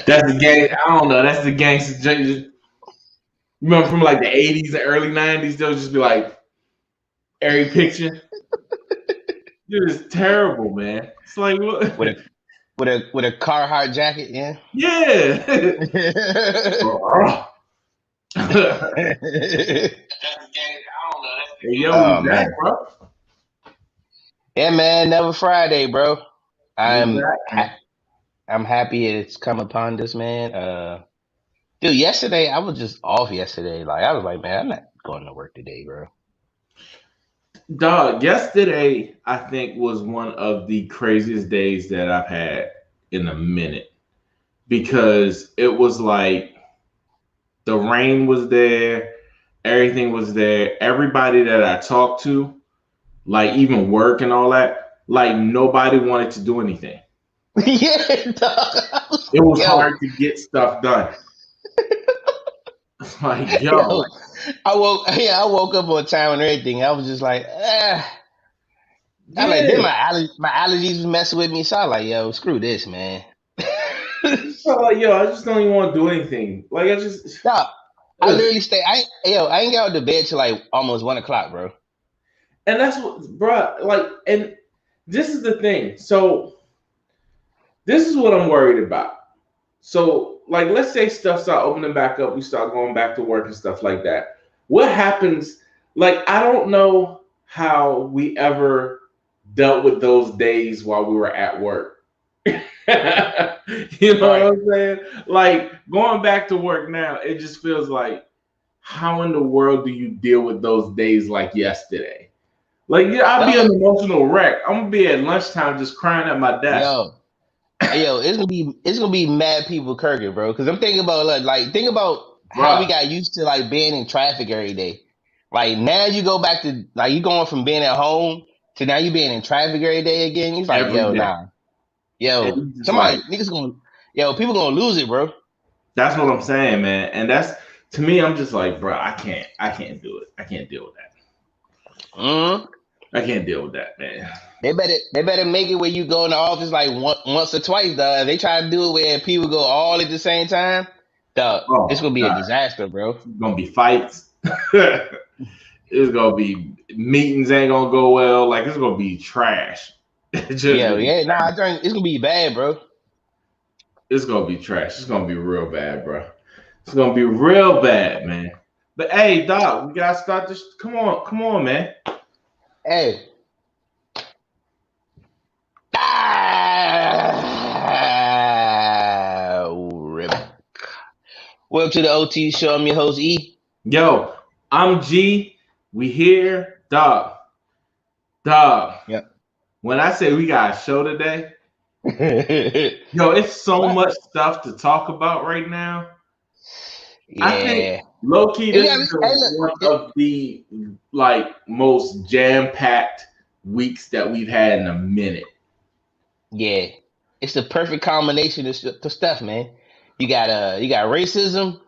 That's the gang. I don't know. That's the gangster. Remember from like the 80s and early 90s, they'll just be like every picture. It is terrible, man. It's like what? with a with a Carhartt jacket, yeah. Yeah. Hey, yo, we Oh back, man, bro. yeah, man. Never Friday, bro. We I'm back, man. I'm happy it's come upon this, man. Dude, yesterday I was just off. Yesterday, like I was like, man, I'm not going to work today, bro. Dog, yesterday I think was one of the craziest days that I've had in a minute because it was like the rain was there, everything was there. Everybody that I talked to, like even work and all that, like nobody wanted to do anything. Yeah, dog. I was It like, was hard to get stuff done. Like, yo, yo, I woke up on time and everything. I was just like, I like then yeah. my allergies was messing with me, so I was like, yo, screw this, man. So like, yo, I just don't even want to do anything. Like, I just, No, I ugh. literally stay. I ain't got out of bed till like almost 1 o'clock, bro. And that's what, bruh, like, and this is the thing. So, this is what I'm worried about. So, like, let's say stuff start opening back up, we start going back to work and stuff like that. What happens? Like, I don't know how we ever dealt with those days while we were at work. You know what Right. I'm saying? Like, going back to work now, it just feels like, how in the world do you deal with those days like yesterday? Like, yeah, I'll be an Dog, emotional wreck. I'm gonna be at lunchtime just crying at my desk. yo, yo, it's gonna be mad people kirking, bro. Because I'm thinking about think about how we Bruh, got used to like being in traffic every day. Like now you go back to like you going from being at home to now you being in traffic every day again. He's like, every yo, day. nah, And yo, you just like, somebody niggas gonna, yo, people gonna lose it, bro. that's what I'm saying, man. And that's to me, I'm just like, bro, I can't do it. I can't deal with that. Mm. I can't deal with that, man. They better make it where you go in the office like once or twice, dog. They try to do it where people go all at the same time, dog. It's Oh gonna be a God, disaster, bro. it's gonna be fights. It's gonna be meetings ain't gonna go well. Like it's gonna be trash. It's just Yeah, gonna be yeah, nah, trash. I think it's gonna be bad, bro. It's gonna be trash. It's gonna be real bad, bro. It's gonna be real bad, man. But hey, Doc, we gotta start this. Come on, man. Hey. Ah, rip. Welcome to the OT show. I'm your host E. Yo, I'm G. We here, Doc. Doc. Yep. When I say we got a show today, yo, it's so What? much stuff to talk about right now. I think Yeah. low key, Hey, this is look. one of the like most jam packed weeks that we've had in a minute. Yeah. It's the perfect combination of stuff, man. You got racism,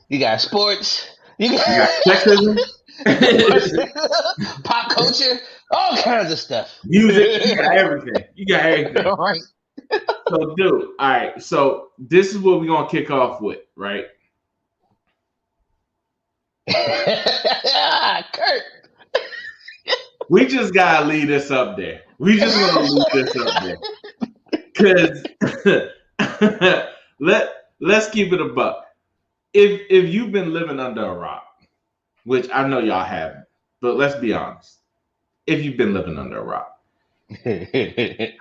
you got sports, you You got got sexism, pop culture, all kinds of stuff. music. You got everything. You got everything. All right. So, dude, all right. So this is what we're gonna kick off with, right? Kirk. We just gotta leave this up there. We just gonna leave this up there. Cause let's keep it a buck. If you've been living under a rock, which I know y'all haven't, but let's be honest. If you've been living under a rock,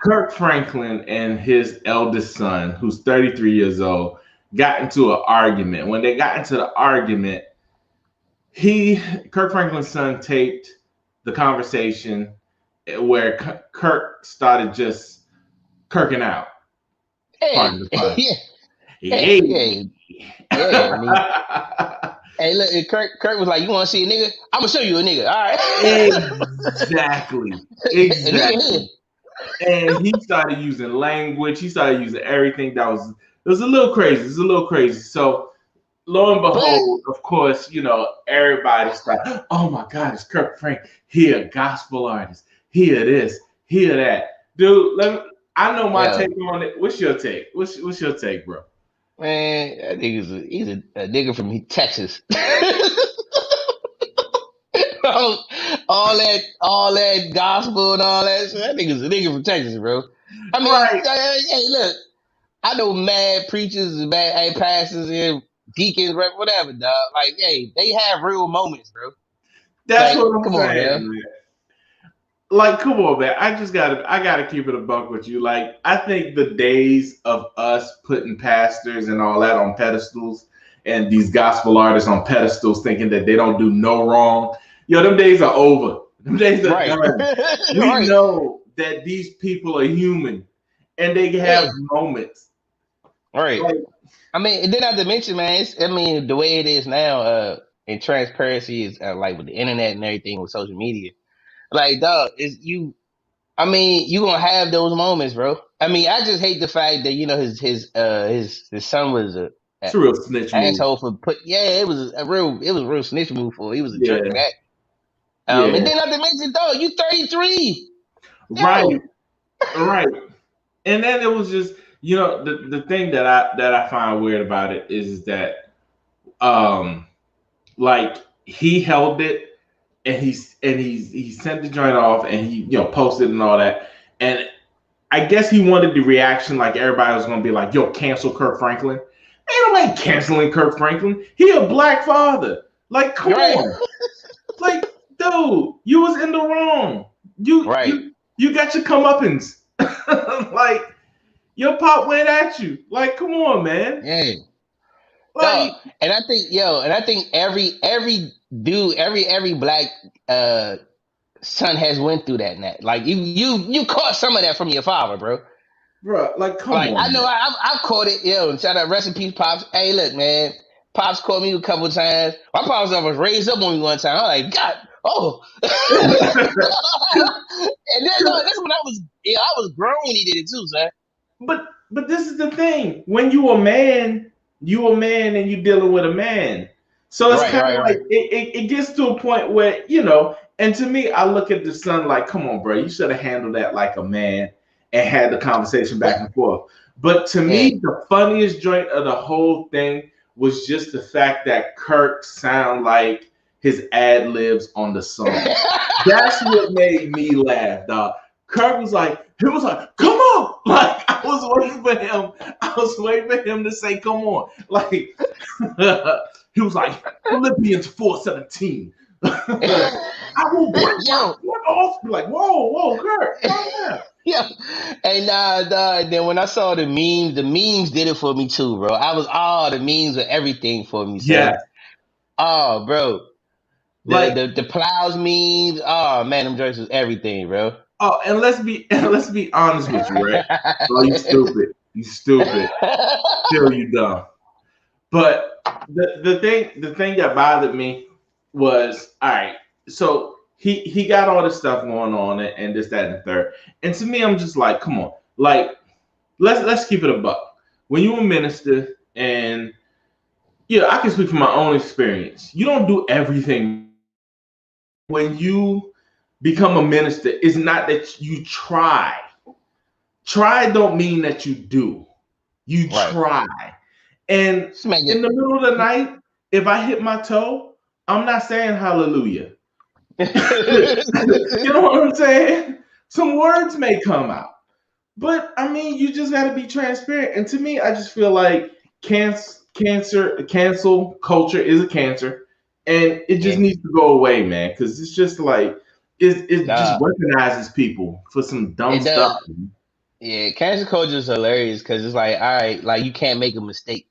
Kirk Franklin and his eldest son, who's 33 years old, got into an argument. When they got into the argument, Kirk Franklin's son taped the conversation where Kirk started just kirking out. Pardon Hey, the pun. yeah, Hey. hey, yeah. I mean, hey, look, Kirk was like, "You want to see a nigga? I'm gonna show you a nigga." All right. Exactly. A nigga here. Exactly. And he started using language. He started using everything that was it was a little crazy. It was a little crazy. So lo and But behold, of course, everybody's like, oh my God, it's Kirk Frank. He a gospel artist. He a this, he a that. Dude, I know my yo, take on it. What's your take? What's your take, bro? Man, that he's a nigga from Texas. all that gospel and all that shit. That nigga's a nigga from Texas, bro. I mean, Right. hey, look, I know mad preachers and mad hey, pastors and deacons, whatever, dog. Like, hey, they have real moments, bro. That's Like, what I'm come on, saying, man. man. Like, come on, man. I gotta keep it a buck with you. Like, I think the days of us putting pastors and all that on pedestals and these gospel artists on pedestals thinking that they don't do no wrong, yo, them days are over. Them days are Right, done. We right, know that these people are human and they have yeah, moments. right. Like, I mean, and then not to mention, man, I mean, the way it is now, and transparency is like with the internet and everything with social media. Like, dog, is you. I mean, you gonna have those moments, bro. I mean, I just hate the fact that his son was a it's a real snitch move. asshole for put. Yeah, it was a real snitch move for. He was a jerk for Yeah, that. And yeah. then not to mention, dog, you 33, Right, yo. right. And then it was just, the thing that I find weird about it is that um like he held it and he sent the joint off and he posted and all that. And I guess he wanted the reaction like everybody was gonna be like, yo, cancel Kirk Franklin. Ain't nobody canceling Kirk Franklin. He a black father. Like, come Right, on. Like, dude, you was in the wrong. You right. you you got your comeuppance. Like, your pop went at you. Like, come on, man. Yeah. Dog. Like, And I think every dude, every black uh son has went through that net. Like you caught some of that from your father, bro. bro, like, come Like I on, know man. I've caught it, yo. And shout out, rest in peace, pops. Hey, look, man, pops caught me a couple times. My pops was raised up on me one time. I'm like, God, oh. And then that's when I was grown. He did it too, son. but this is the thing. When you a man and you dealing with a man. So it's Right, kind right, of like right. it gets to a point where, and to me, I look at the son like, come on, bro, you should have handled that like a man and had the conversation back and forth. But to Yeah. me, the funniest joint of the whole thing was just the fact that Kirk sound like his ad libs on the song. That's what made me laugh, dog. Kirk he was like, come on. Like, I was waiting for him. I was waiting for him to say, come on. Like, he was like, Philippians 4:17. I will break my Yo, foot off. Like, whoa, Kirk, calm down. yeah. And then when I saw the memes did it for me too, bro. The memes were everything for me, son. Yes. Oh, bro. The Like, the the plows memes. Oh man, them jerks was everything, bro. oh, and let's be honest with you, right? Oh, you stupid. You stupid. Still you dumb. But the thing that bothered me was, all right. So he got all this stuff going on and this, that, and the third. And to me, I'm just like, come on, like, let's keep it a buck. When you're a minister, and I can speak from my own experience. You don't do everything. When you become a minister, it's not that you try. Try don't mean that you do. You Right. try. And Just make in it. the middle of the night, if I hit my toe, I'm not saying hallelujah. You know what I'm saying? Some words may come out. But I mean, you just got to be transparent. And to me, I just feel like cancel culture is a cancer, and it just Yeah. needs to go away, man. Because it's just like it just Nah, weaponizes people for some dumb it stuff. does. Yeah, cancel culture is hilarious because it's like, all right, like you can't make a mistake.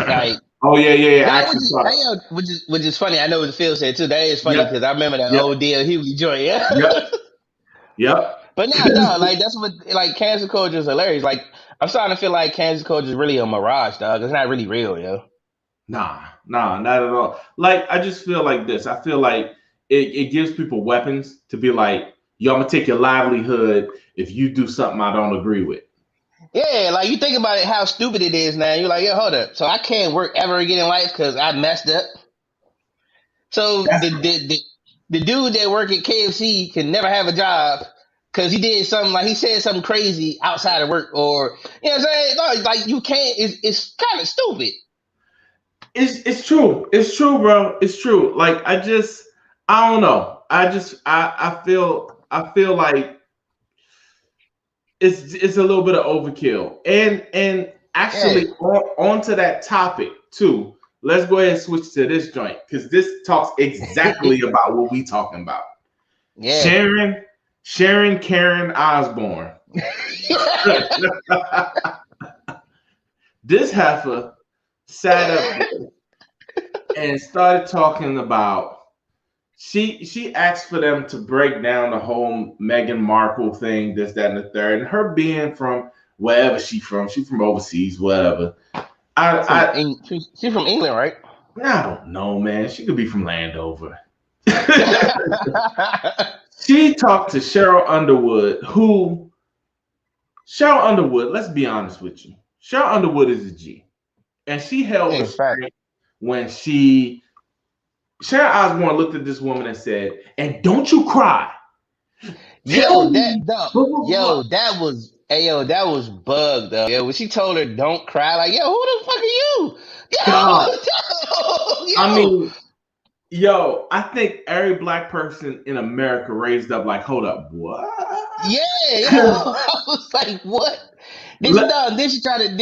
Like Oh, yeah. that, Action thought. which is funny. I know what Phil said too. That is funny Yep, because I remember that yep, old deal Hughley joint. Yeah. yep, yep. But no, like that's what like cancel culture is hilarious. Like I'm starting to feel like cancel culture is really a mirage, dog. It's not really real, yo. Nah, not at all. Like, I just feel like this. I feel like it gives people weapons to be like, yo, I'm gonna take your livelihood if you do something I don't agree with. Yeah, like you think about it, how stupid it is now. You're like, yo, hold up. So I can't work ever again in life because I messed up. So That's the dude that work at KFC can never have a job because he did something like he said something crazy outside of work, or you know what I'm saying? No, like you can't. It's kind of stupid. It's true. It's true, bro. It's true. Like I don't know. I feel like it's a little bit of overkill. And Yeah, actually on to that topic too. Let's go ahead and switch to this joint because this talks exactly about what we talking about. yeah. Sharon Karen Osbourne. This heifer sat up and started talking about she asked for them to break down the whole Meghan Markle thing, this, that, and the third, and her being from wherever she's from overseas, whatever. She's from England, right? I don't know, man. She could be from Landover. She talked to Cheryl Underwood, let's be honest with you. Cheryl Underwood is a G. And she held In fact, restraint when Sharon Osbourne looked at this woman and said, "And don't you cry. Tell yo, me, blah, blah, blah." that was bugged though. Yo, when she told her don't cry, like, yo, who the fuck are you? God, I Yo, mean, I think every black person in America raised up like, hold up, what? yeah, I was like, what? Then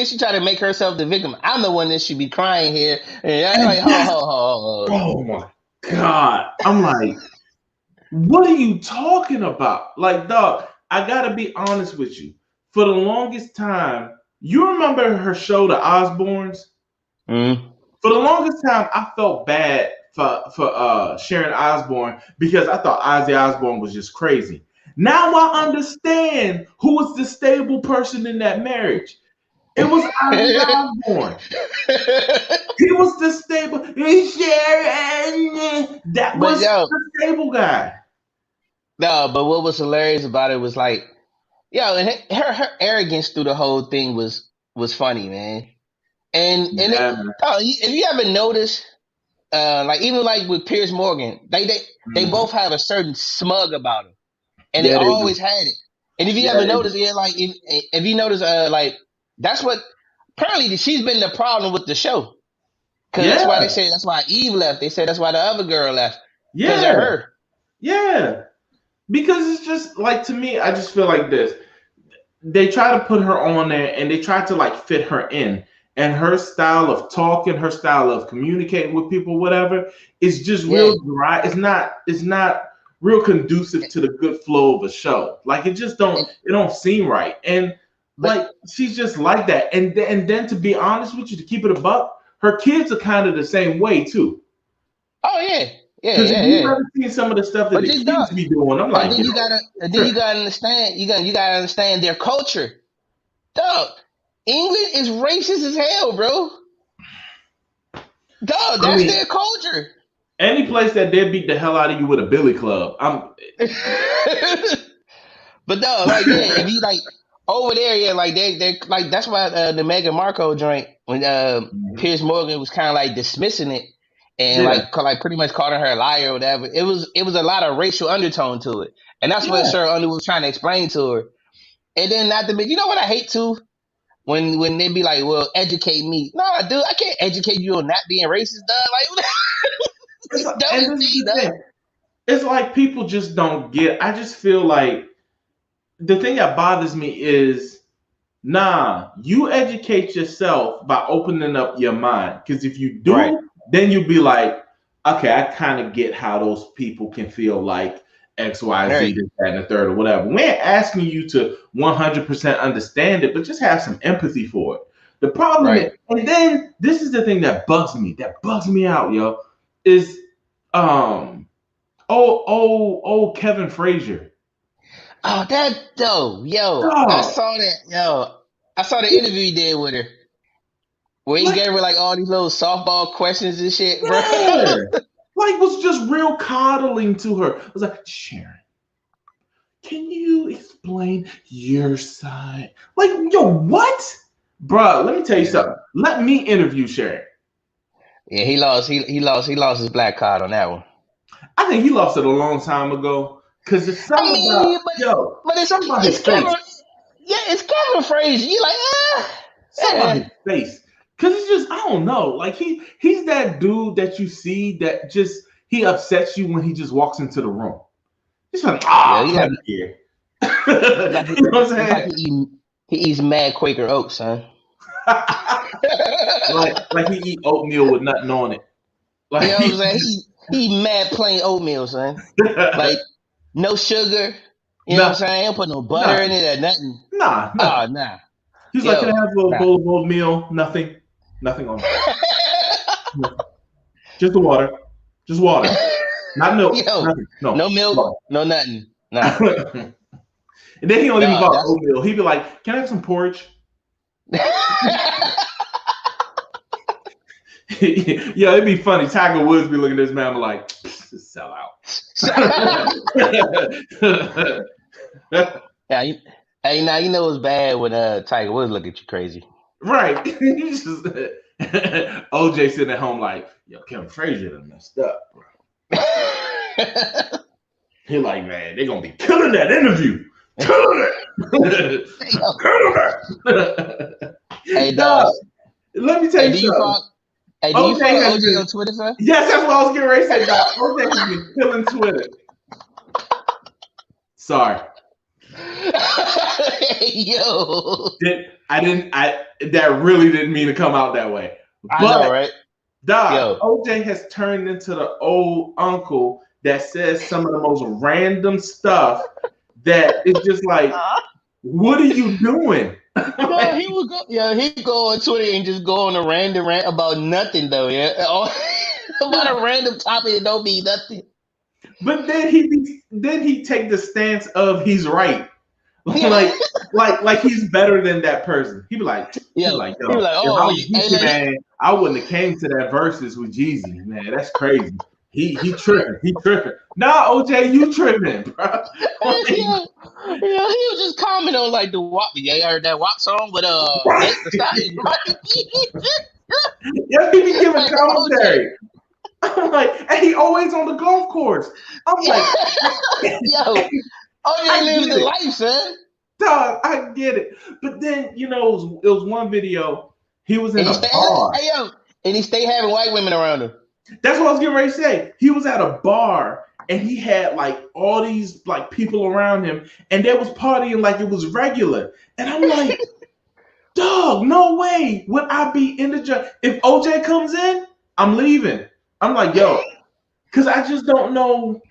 she try to make herself the victim. I'm the one that should be crying here. And I'm And like, that's, ho. oh my God. I'm like, what are you talking about? Like, dog, I gotta be honest with you. For the longest time, you remember her show, The Osbournes? Mm. For the longest time, I felt bad for Sharon Osbourne because I thought Ozzy Osbourne was just crazy. Now I understand who was the stable person in that marriage. It was Ozzy Osbourne. He was the stable. Sharon, that But was yo, the stable guy. no, but what was hilarious about it was like, yo, and her arrogance through the whole thing was funny, man. And Yeah, if you ever noticed, like even like with Piers Morgan, they mhm. both have a certain smug about them, and they Yeah, they do. always had it. And if you Yeah, ever they notice, do. yeah, like if you notice, like that's what apparently she's been the problem with the show, because Yeah, that's why Eve left. They said that's why the other girl left because of yeah, her. yeah. Because it's just like to me, I just feel like this. They try to put her on there and they try to like fit her in. And her style of talking, her style of communicating with people, whatever, is just Yeah, real dry. It's not real conducive to the good flow of a show. Like and, it don't seem right. And but like she's just like that. And then to be honest with you, to keep it a buck, her kids are kind of the same way too. oh yeah, Because if you've yeah. ever seen some of the stuff that But the just kids dog, be doing, I'm and like, then you tripping. gotta understand you gotta understand their culture. Dog, England is racist as hell, bro. Dog, I that's mean, their culture. any place that they beat the hell out of you with a billy club, But no, like yeah, if you like over there, yeah, like they like that's why the Meghan Markle joint when Piers Morgan was kind of like dismissing it and yeah, like pretty much calling her a liar or whatever. It was a lot of racial undertone to it, and that's what yeah. Sir Underwood was trying to explain to her. And then not to be, you know what I hate too when they be like, well, educate me. Nah, dude, I can't educate you on not being racist, dog. Like it's dumb And as this is me, the dog. thing. It's like people just don't get. I just feel like the thing that bothers me is, nah, you educate yourself by opening up your mind. Because if you Right, do, then you'll be like, okay, I kind of get how those people can feel like X, Y, Z, right, this, that, and the third, or whatever. We ain't asking you to 100% understand it, but just have some empathy for it. The problem right. is, and then this is the thing that bugs me out, yo, is um Kevin Frazier. Oh, that though, yo, I Dog, saw that, yo. I saw the interview he did with her, where he like, gave her like all these little softball questions and shit, bro. yeah. Like, was just real coddling to her. I was like, Sharon, can you explain your side? Like, yo, what? Bruh, let me tell you something. Yeah, Let me interview Sharon. he lost. He lost his black card on that one. I think he lost it a long time ago. Because it's I something about mean, but something about his it's Kevin. face. Yeah, it's Kevin Frazier. You like, Something about his face. Because it's just, I don't know. Like he's that dude that you see that just he upsets you when he just walks into the room. He's like, yeah, he come here. You like know what I'm he like saying? he eats mad Quaker oats, son. like he eat oatmeal with nothing on it. You Like know what I'm saying? He mad plain oatmeal, son. Like no sugar. You know what I'm nothing, saying? Don't put no butter in nothing, it or nothing. nothing. Oh nah. He's like, can I Yo, have a nah. bowl of oatmeal? Nothing, nothing on it. Just the water, just water, not milk, Yo, nothing, no no milk, water. no nothing. Nah. And then he don't even Dog, call it that's oatmeal. He'd be like, can I have some porridge? Yeah, it'd be funny. Tiger Woods be looking at this man like, sell out. yeah, hey, now you know it's bad when Tiger Woods look at you crazy. Right. OJ sitting at home like, yo, Kevin Frazier done messed up, bro. He like, man, they're gonna be killing that interview. Killing it. Killing it. Hey, Dog, dog. let me tell Hey, you something. do you OJ follow has OJ been, on Twitter, sir? yes, that's what I was getting ready to say, dog. OJ has been killing Twitter. Sorry. Yo. That really didn't mean to come out that way. I know, But right? Doc, Yo. OJ has turned into the old uncle that says some of the most random stuff that is just like, what are you doing? No, he would go. Yeah, he'd go on Twitter and just go on a random rant about nothing, though. Yeah, about a random topic that don't mean nothing. But then he take the stance of he's right, Yeah. like he's better than that person. He be like, Yo, yo, he was like, if I "Oh, was Gucci man, I wouldn't have came to that verses with Jeezy, man. That's crazy. He tripping. He tripping. Nah, OJ, you tripping, bro. yeah, he was just commenting on like the WAP. Yeah, you heard that WAP song with Meg Thee Stallion, right? Yeah, he be giving Like, OJ, commentary. I'm like, and he always on the golf course. I'm like, yo, OJ I lives get the it, life, son. dog. I get it. But then it was one video. He was in And he a stay, bar. hey yo, and he stay having white women around him. That's what I was getting ready to say. He was at a bar and he had like all these like people around him, and they was partying like it was regular. And I'm like, dog, no way would I be in the job. If OJ comes in, I'm leaving. I'm like, yo, because I just don't know.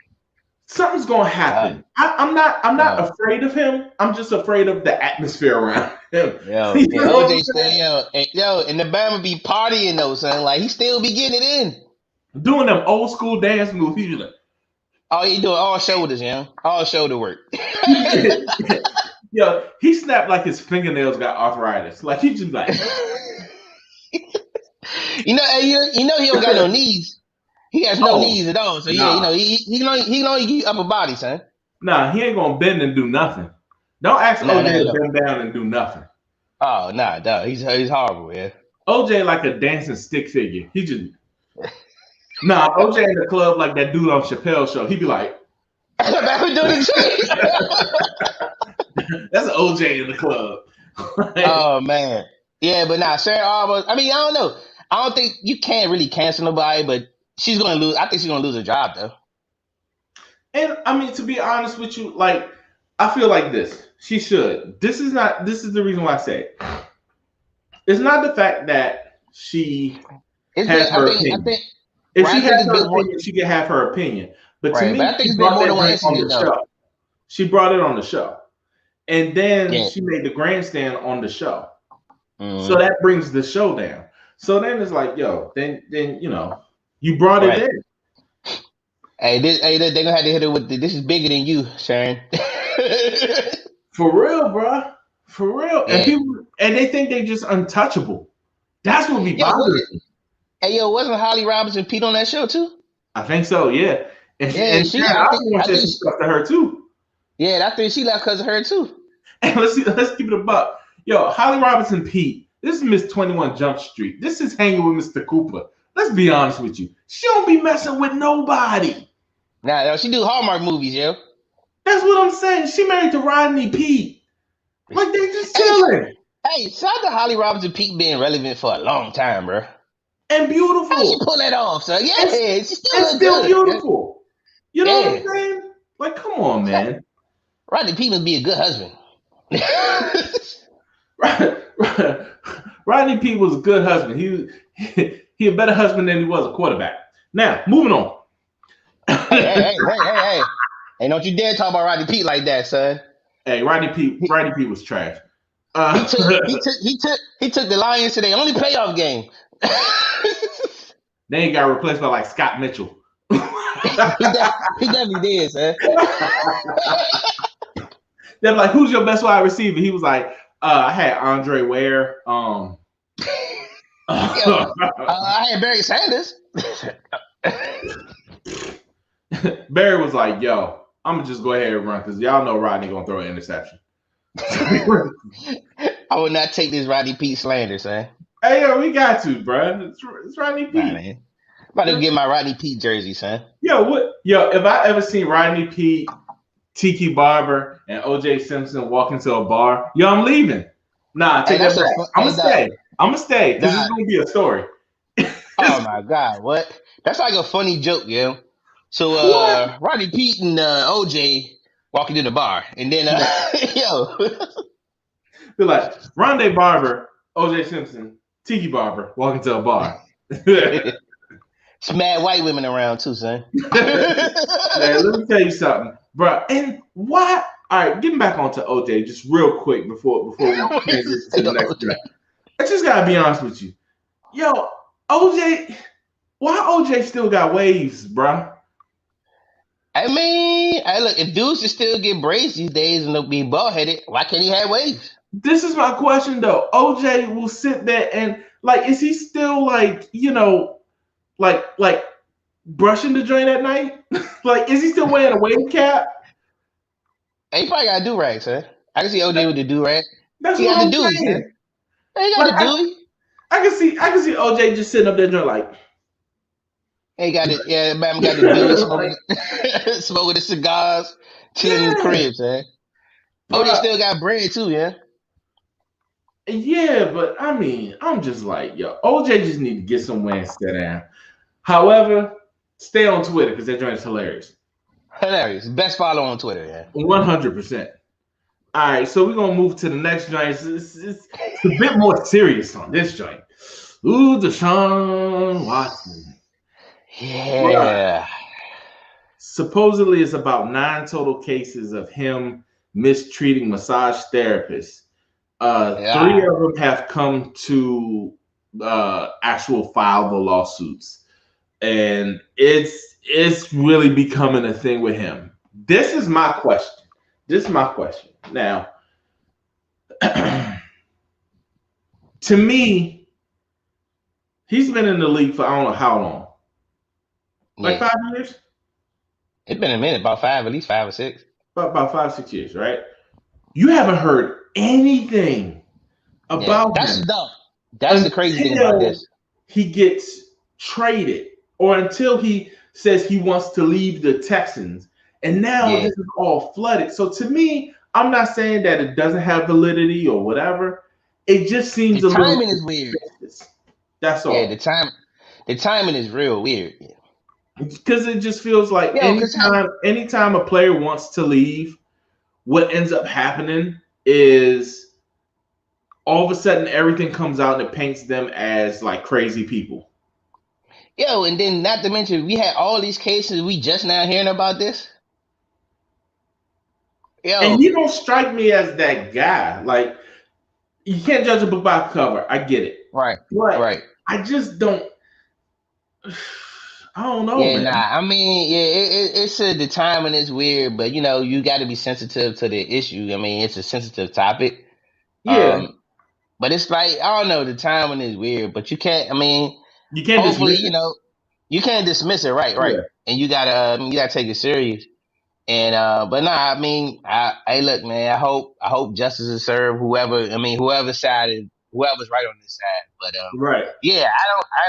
Something's gonna happen. I'm not afraid of him. I'm just afraid of the atmosphere around him. Yo, You yeah, know what OJ I'm stay, saying? and the Bama be partying though, son. Like he still be getting it in. Doing them old school dance moves. He's like, Oh, he doing all shoulders, all shoulder work. yo, he snapped like his fingernails got arthritis. Like he just like, You know he don't got no knees. He has no oh, knees at all. So yeah, nah, he can only get upper body, son. nah, he ain't gonna bend and do nothing. Don't ask Nah, OJ nah, to no. bend down and do nothing. Oh, nah, duh. He's horrible, yeah. OJ like a dancing stick figure. He just OJ in the club like that dude on Chappelle's show. He be like, Back we doing that's an OJ in the club. Oh man. Yeah, but nah, Sarah Arbor, I mean, I don't know. I don't think you can't really cancel nobody, but she's gonna lose. I think she's gonna lose her job though. And I mean, to be honest with you, like I feel like this. She should. This is the reason why I say it. It's not the fact that she has her opinion. I think If right, she I think has it's her been more opinion, she can have her opinion. But to right, but me, I think she it's been brought more that than one drink on incident the though. show. She brought it on the show. And then Yeah. she made the grandstand on the show. Mm-hmm. So that brings the show down. So then it's like, yo, then you brought it in. They're gonna have to hit her with this is bigger than you, Sharon. For real, bro. For real. Yeah. And they think they're just untouchable. That's what be bothering me. Hey, yo, wasn't Holly Robinson Pete on that show too? I think so, yeah. And Yeah, Sharon Osbourne said some stuff to her too. Yeah, I think she left because of her too. And let's keep it a buck. Yo, Holly Robinson Pete, this is Miss 21 Jump Street. This is hanging with Mr. Cooper. Let's be honest with you. She don't be messing with nobody. Nah, she do Hallmark movies, yo. That's what I'm saying. She married to Rodney Pete. Like they just Hey, chilling hey, shout out to Holly Robinson Peak being relevant for a long time, bro. and How she beautiful pull that off, son? Yeah, and she still and look still good. Yeah. beautiful. You know what Yeah. I'm saying? Like, come on, man. Rodney Peak must be a good husband. Rodney Pete was a good husband. He a better husband than he was a quarterback. Now, moving on. Hey. Hey, don't you dare talk about Rodney Peak like that, son. Hey, He, Rodney Pete was trash. he Uh, took he took the Lions to their only playoff game. Then he got replaced by like Scott Mitchell. He definitely did, son. They're like, "Who's your best wide receiver?" He was like, "I had Andre Ware." Yeah, I had Barry Sanders. Barry was like, "Yo, I'm gonna just go ahead and run because y'all know Rodney gonna throw an interception." I would not take this Rodney Pete slander, son. Hey, yo, we got to, bro. It's Rodney Nah, Pete. man. I'm about to get my Rodney Pete jersey, son. Yo, what? Yo, if I ever seen Rodney Pete, Tiki Barber, and OJ Simpson walk into a bar, yo, I'm leaving. Nah, Hey, take that that's a back. fun. I'm Hey, gonna dog, stay. I'm gonna stay because it's dog. gonna be a story. Oh my God, what? That's like a funny joke, yo. So, What? Rodney Pete and OJ walking to the bar, and then, Man, yo, they're like Rondé Barber, OJ Simpson, Tiki Barber walking to a bar. Man, it's mad white women around too, son. let me tell you something, bro. And why? All right, getting back onto OJ just real quick before we What you transition to say the to next OJ? joint. I just gotta be honest with you, yo, OJ. Why OJ still got waves, bro? I mean, I look, if dudes can still get braids these days and be bald headed, why can't he have waves? This is my question though. OJ will sit there and like, is he still like, like brushing the joint at night? Like, is he still wearing a wave cap? Hey, he probably got a do rag, son. I can see OJ with the do rag. That's He what got the I'm dewey, son. saying. Hey, he got Like, the dewey. I can see OJ just sitting up there joint like, Hey, he got it. Yeah, man got the dewey smoking, smoking the cigars, chilling in the yeah, crib, son. OJ bro. still got bread too, yeah. Yeah, but I mean, I'm just like, yo, OJ just need to get somewhere and sit down. However, stay on Twitter because that joint is hilarious. Hilarious. Best follow on Twitter, yeah. 100%. All right, so we're gonna move to the next joint. It's a bit more serious on this joint. Ooh, Deshawn Watson. Bruh. Yeah. Supposedly, it's about 9 total cases of him mistreating massage therapists. Three Yeah. of them have come to actual fileable lawsuits, and it's really becoming a thing with him. This is my question. This is my question. Now, to me, he's been in the league for I don't know how long. Like Yeah. 5 years? It's been a minute, about five, at least 5 or 6. About 5, 6 years, right? You haven't heard anything Yeah. about That's him dumb. That's the crazy thing about until this. he gets traded or until he says he wants to leave the Texans. And now Yeah. this is all flooded. So to me, I'm not saying that it doesn't have validity or whatever. It just The seems a little timing is weird. suspicious. That's Yeah, all. the timing is real weird. Because it just feels like Yo, cause how, anytime a player wants to leave, what ends up happening is all of a sudden everything comes out and it paints them as like crazy people. yo, and then not to mention we had all these cases. We just now hearing about this. And Yo, he don't strike me as that guy. Like, you can't judge a book by cover. I get it. right, But right. I just don't I don't know, Yeah, man. nah. I mean, yeah, the timing is weird, but you got to be sensitive to the issue. I mean, it's a sensitive topic. Yeah. Um, but it's like I don't know, the timing is weird, but you can't. I mean, You can't hopefully, dismiss it. you can't dismiss it. Right, right, Yeah. and you gotta take it serious. And but nah, I mean, hey, look, man, I hope justice is served. Whoever's right on this side. But Right. yeah,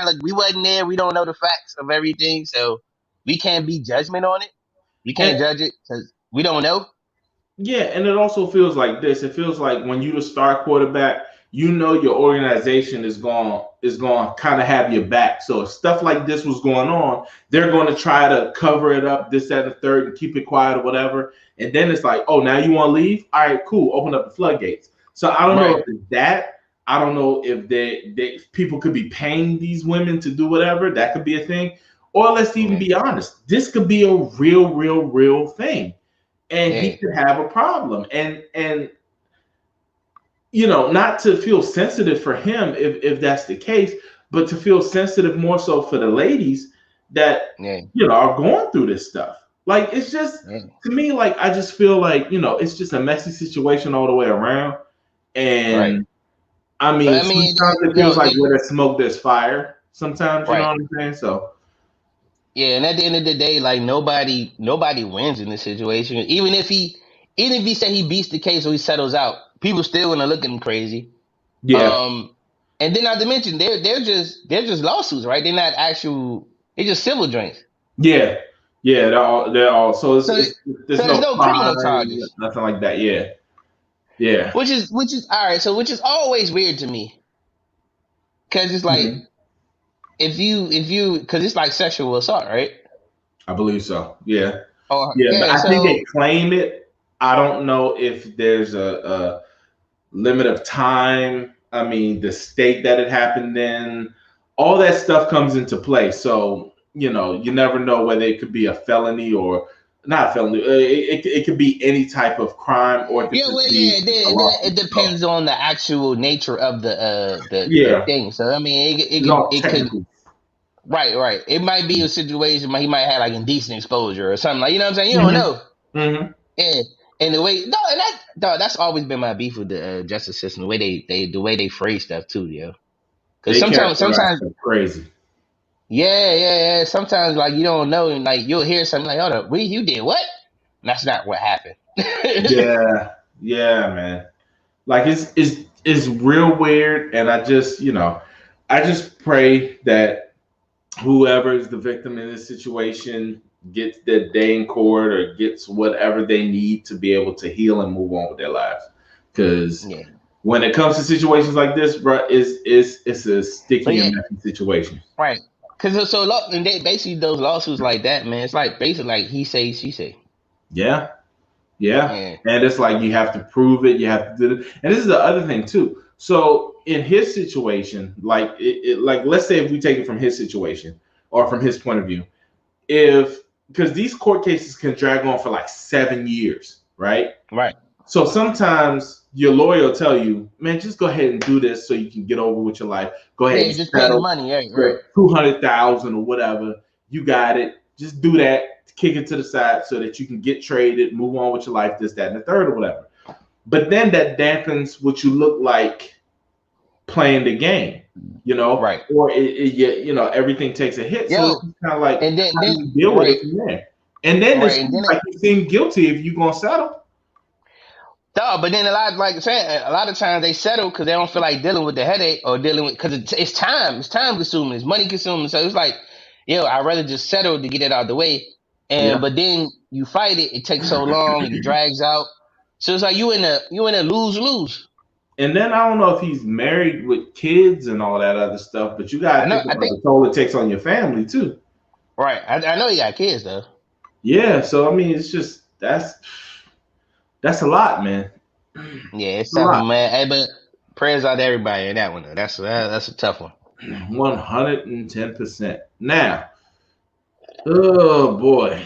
I look, we wasn't there. We don't know the facts of everything, so we can't be judgment on it. We And can't judge it because We don't know. Yeah, and it also feels like this. It feels like when you the star quarterback, you know your organization is going to kind of have your back. So if stuff like this was going on, they're going to try to cover it up, this, that, and the third, and keep it quiet or whatever. And then it's like, oh, now you want to leave? All right, cool. Open up the floodgates. So I don't know Right. if it's that. I don't know if they people could be paying these women to do whatever. That could be a thing. Or let's even Yeah. be honest, this could be a real thing, and he Yeah. could have a problem. And not to feel sensitive for him if that's the case, but to feel sensitive more so for the ladies that Yeah. are going through this stuff. Like, it's just, Yeah. to me, like, I just feel like it's just a messy situation all the way around. Right. And I But mean, I mean, sometimes it feels like where there's smoke, there's fire. Sometimes, you know right. what I'm saying? So Yeah, and at the end of the day, like nobody wins in this situation. Even if he said he beats the case or he settles out, people still gonna look at him crazy. yeah, And then not to mention they're just lawsuits, right? They're not actual. They're just civil joints. yeah, yeah. They're all. So So there's there's no no criminal crime, charges, nothing like that. Yeah, yeah. which is all right. So which is always weird to me because it's like Mhm. if you because it's like sexual assault, right? I believe so. Yeah. Oh Yeah, but yeah, I think they so claim it. I don't know if there's a limit of time. I mean, the state that it happened in, all that stuff comes into play. So, you never know whether it could be a felony or not a felony. It could be any type of crime, or it could yeah, well, just be yeah, a it lawsuit. So, depends on the actual nature of the yeah, thing. So I mean, it's all it could technical. right. It might be a situation where he might have like indecent exposure or something like you know what I'm saying. You don't Hmm. know. Hmm. And the way no, and that's always been my beef with the justice system. The way they phrase stuff too, yo. Because They characterize sometimes stuff crazy. yeah. Sometimes like you don't know, and like you'll hear something like, "Hold up, you did what?" And that's not what happened. Yeah, yeah, man. Like, it's real weird, and I just pray that whoever is the victim in this situation gets their day in court or gets whatever they need to be able to heal and move on with their lives. Because Yeah, when it comes to situations like this, bro, it's a but sticky yeah, and messy situation. right. Because and they basically those lawsuits like that, man. It's like basically like he say she say. Yeah, yeah, Yeah, and it's like you have to prove it. You have to do it, and this is the other thing too. So in his situation, like like let's say if we take it from his situation or from his point of view, if because these court cases can drag on for like 7 years, right? right. So sometimes your lawyer will tell you, man, just go ahead and do this so you can get over with your life. Go ahead Yeah, and just pay the settle money. Right. for 200,000 or whatever. You got it. Just do that. Kick it to the side so that you can get traded, move on with your life, this, that, and the third, or whatever. But then that dampens what you look like playing the game, Right. or everything takes a hit. So it's Yo, kind of like, and how do then you deal with right, it from there? And then it right, and seems then like you seem guilty if you're gonna settle. no, but then a lot like I'm saying, a lot of times they settle because they don't feel like dealing with the headache or dealing with because it's time, consuming, it's money consuming. So it's like, I'd rather just settle to get it out of the way. And Yeah. but then you fight it, it takes so long, it drags out. So it's like you in a lose lose. And then I don't know if he's married with kids and all that other stuff, but you I gotta know, think I about think the toll it takes on your family too. right. I know you got kids though. Yeah, so I mean, it's just that's a lot, man. Yeah, it's It's a tough, lot. man. Hey, but prayers out to everybody in that one though. That's a tough one. 110%. Now, oh boy,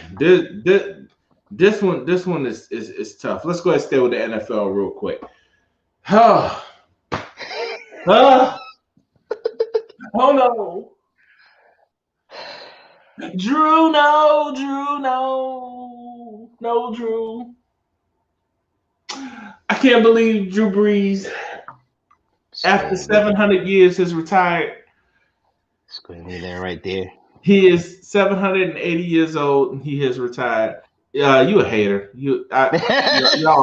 this one is tough. Let's go ahead and stay with the NFL real quick. Oh, oh, oh no. Drew, no, Drew, no. No, Drew. I can't believe Drew Brees, after Screen, leave 700 years, has retired. leave that right there. He is 780 years old and he has retired. You a hater. Y'all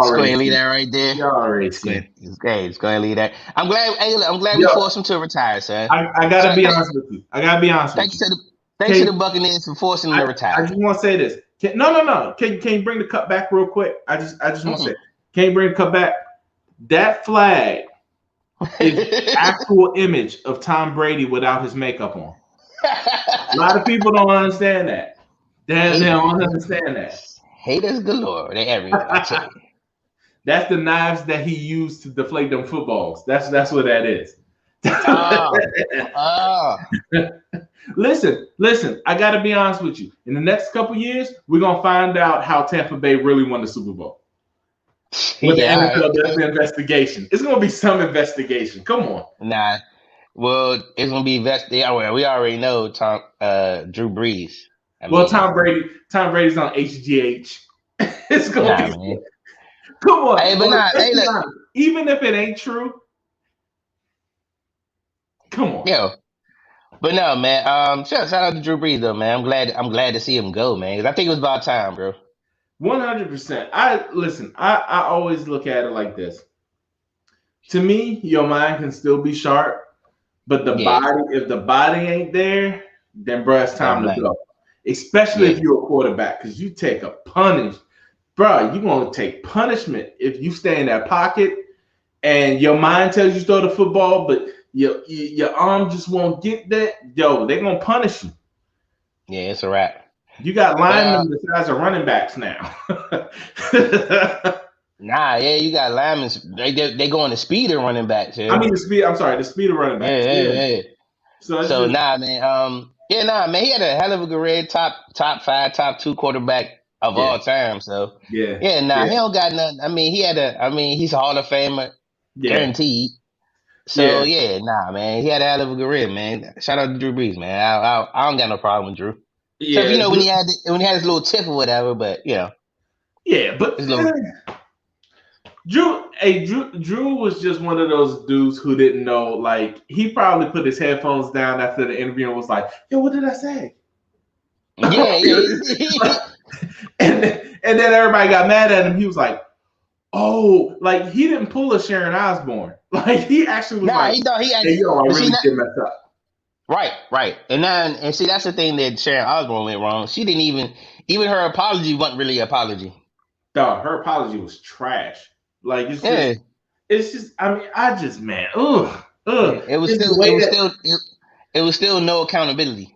Just go already ahead and leave see. that right there. Y'all already Just go see. ahead, just go ahead and leave that. I'm glad. Hey, look, I'm glad we Yo, forced him to retire, son. I gotta So be honest with you. I gotta be honest with thanks you. to the Okay, Buccaneers for forcing him I, to I retire. just want to say this. No. Can you bring the cup back real quick? I just want to say, Mm. can you bring the cup back? That flag is the actual image of Tom Brady without his makeup on. A lot of people don't understand that. They Haters, don't understand that. haters galore. They everywhere. I tell you. That's the knives that he used to deflate them footballs. That's what that is. Oh, oh. Listen. I got to be honest with you. In the next couple years, we're gonna find out how Tampa Bay really won the Super Bowl. When the Yeah, all NFL right. does the investigation, it's gonna be some investigation. Come on. Nah. Well, it's gonna be vested. Yeah, well, we already know Drew Brees. I Well, mean, Tom Brady's on HGH. It's gonna nah, be. man. Come Hey, on. but nah, Let's hey, be look, honest. Even if it ain't true, come on. yo, but no, man. Shout out to Drew Brees though, man. I'm glad to see him go, man. 'Cause I think it was about time, bro. 100%. I listen. I always look at it like this. To me, your mind can still be sharp, but the Yeah, body, if the body ain't there, then bro, it's don't time to blame. go. Especially if Yeah, you're a quarterback, because you take a punish, bro. You're gonna take punishment if you stay in that pocket and your mind tells you to throw the football, but your arm just won't get that. Yo, they're gonna punish you. yeah, it's a wrap. You got But linemen the size of running backs now. nah, yeah, you got linemen. They going to speed and running backs, I yeah. mean the speed. I'm sorry, the speed of running Yeah, backs. yeah, Yeah. yeah. So it's So just nah, man. Yeah, nah, man. He had a hell of a career, top five, top two quarterback of yeah, all time. So yeah, yeah, nah, he yeah, don't got nothing. I mean, he's a Hall of Famer, yeah, guaranteed. So yeah, yeah, nah, man. He had a hell of a career, man. Shout out to Drew Brees, man. I don't got no problem with Drew. Except yeah, when he had his little tiff or whatever, but yeah. But his little Drew was just one of those dudes who didn't know. Like he probably put his headphones down after the interview and was like, "Yo, what did I say?" yeah, yeah. And then everybody got mad at him. He was like, "Oh, like he didn't pull a Sharon Osbourne. Like he actually was Nah, like, he thought he had, hey, yo, I but see, really not, did mess up." right, and see that's the thing that Sharon Osbourne went wrong. She didn't even her apology wasn't really an apology. Dog, her apology was trash. Like Yeah, it's just. I mean, I just man, ugh, yeah. ugh. It's the way that It was still no accountability.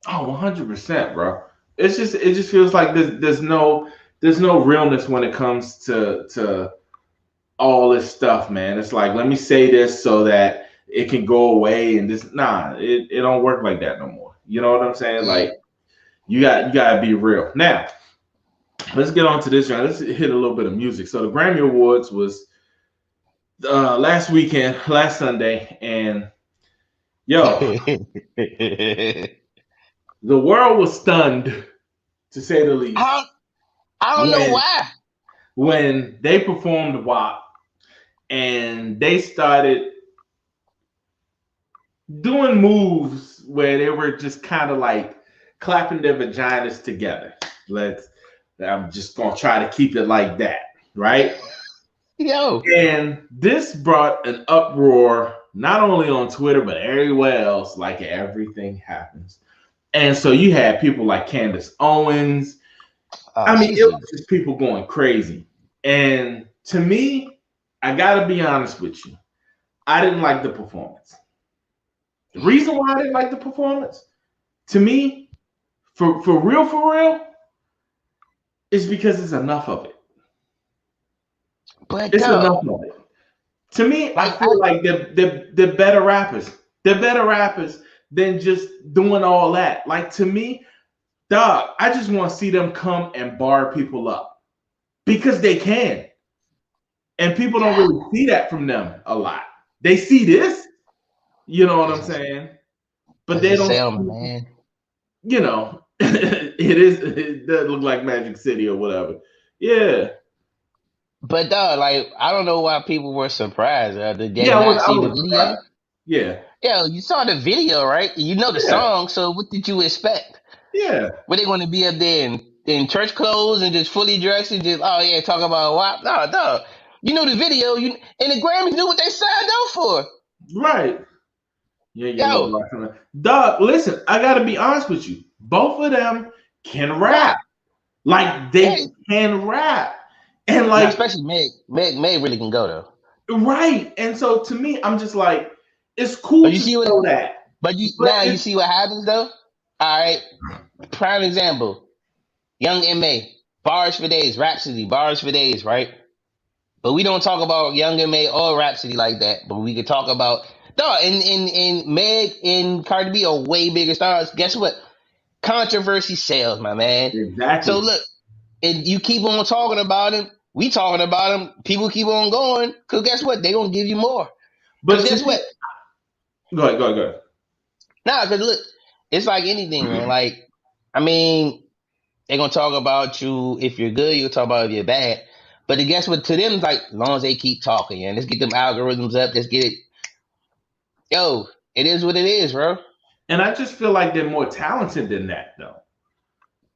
100%, bro. It just feels like there's no realness when it comes to all this stuff, man. It's like let me say this so that it can go away and this it don't work like that no more. You know what I'm saying? Yeah. Like you gotta be real. Now, let's get on to this, John. Let's hit a little bit of music. So the Grammy Awards was last weekend, last Sunday, and yo, the world was stunned to say the least I I don't know when why. they performed WAP and they started doing moves where they were just kind of like clapping their vaginas together. Let's I'm just gonna try to keep it like that, right? Yo, And this brought an uproar not only on Twitter but everywhere else, like everything happens. And so you had people like Candace Owens. I mean, it she's a was just people going crazy. And to me, I gotta be honest with you, I didn't like the performance. The reason why I didn't like the performance, to me, for real, is because it's enough of it. but It's enough of it. To me, I like feel like they're better rappers. They're better rappers than just doing all that. Like to me, dog, I just want to see them come and bar people up because they can. And people don't really see that from them a lot. They see this, you know what I'm it's a, saying? But it's they a don't, Selma, man. it does look like Magic City or whatever. Yeah. But like I don't know why people were surprised. Did they Yeah, not I see the was video? surprised. Yeah. Yeah, you saw the video, right? You know the Yeah. song, so what did you expect? Yeah. Were they going to be up there in church clothes and just fully dressed and just talk about WAP? No, no. You know the video. You and the Grammys knew what they signed up for. Right. Yeah, your little Yo, black. Dog, listen, I gotta be honest with you. Both of them can rap. rap. Like Yeah, they can rap. And now like, especially Meg. Meg really can go though. right. And so to me, I'm just like, it's But cool you to see what? show that. But But you it's see what happens though. All right, prime example. Young M.A. Bars for days. Rhapsody. Bars for days. Right. But we don't talk about Young M.A. or Rhapsody like that. But we could talk about no. And Meg and Cardi B are way bigger stars. Guess what? Controversy sells, my man. So exactly. look, and you keep on talking about him. We talking about him. People keep on going. Cause guess what? They gonna give you more. Cause But to guess me, what? go ahead. Nah, cause look, it's like anything, man. Like, I mean, they gonna talk about you if you're good. You'll talk about if you're bad. But then guess what? To them, it's like, as long as they keep talking, and let's get them algorithms up. Let's get it. Yo, it is what it is, bro. And I just feel like they're more talented than that, though.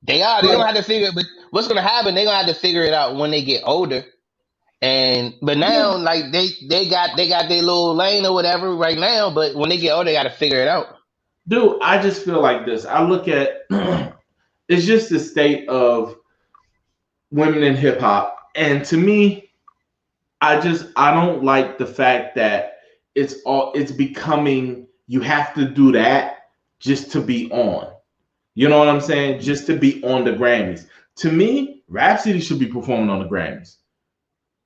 They are. They don't Like, have to figure it. But what's gonna happen? They're gonna have to figure it out when they get older. And but yeah, now, like they got their little lane or whatever right now. But when they get older, they got to figure it out. dude, I just feel like this. I look at it's just the state of women in hip hop, and to me, I don't like the fact that it's becoming you have to do that just to be on. You know what I'm saying? Just to be on the Grammys. To me, Rhapsody should be performing on the Grammys.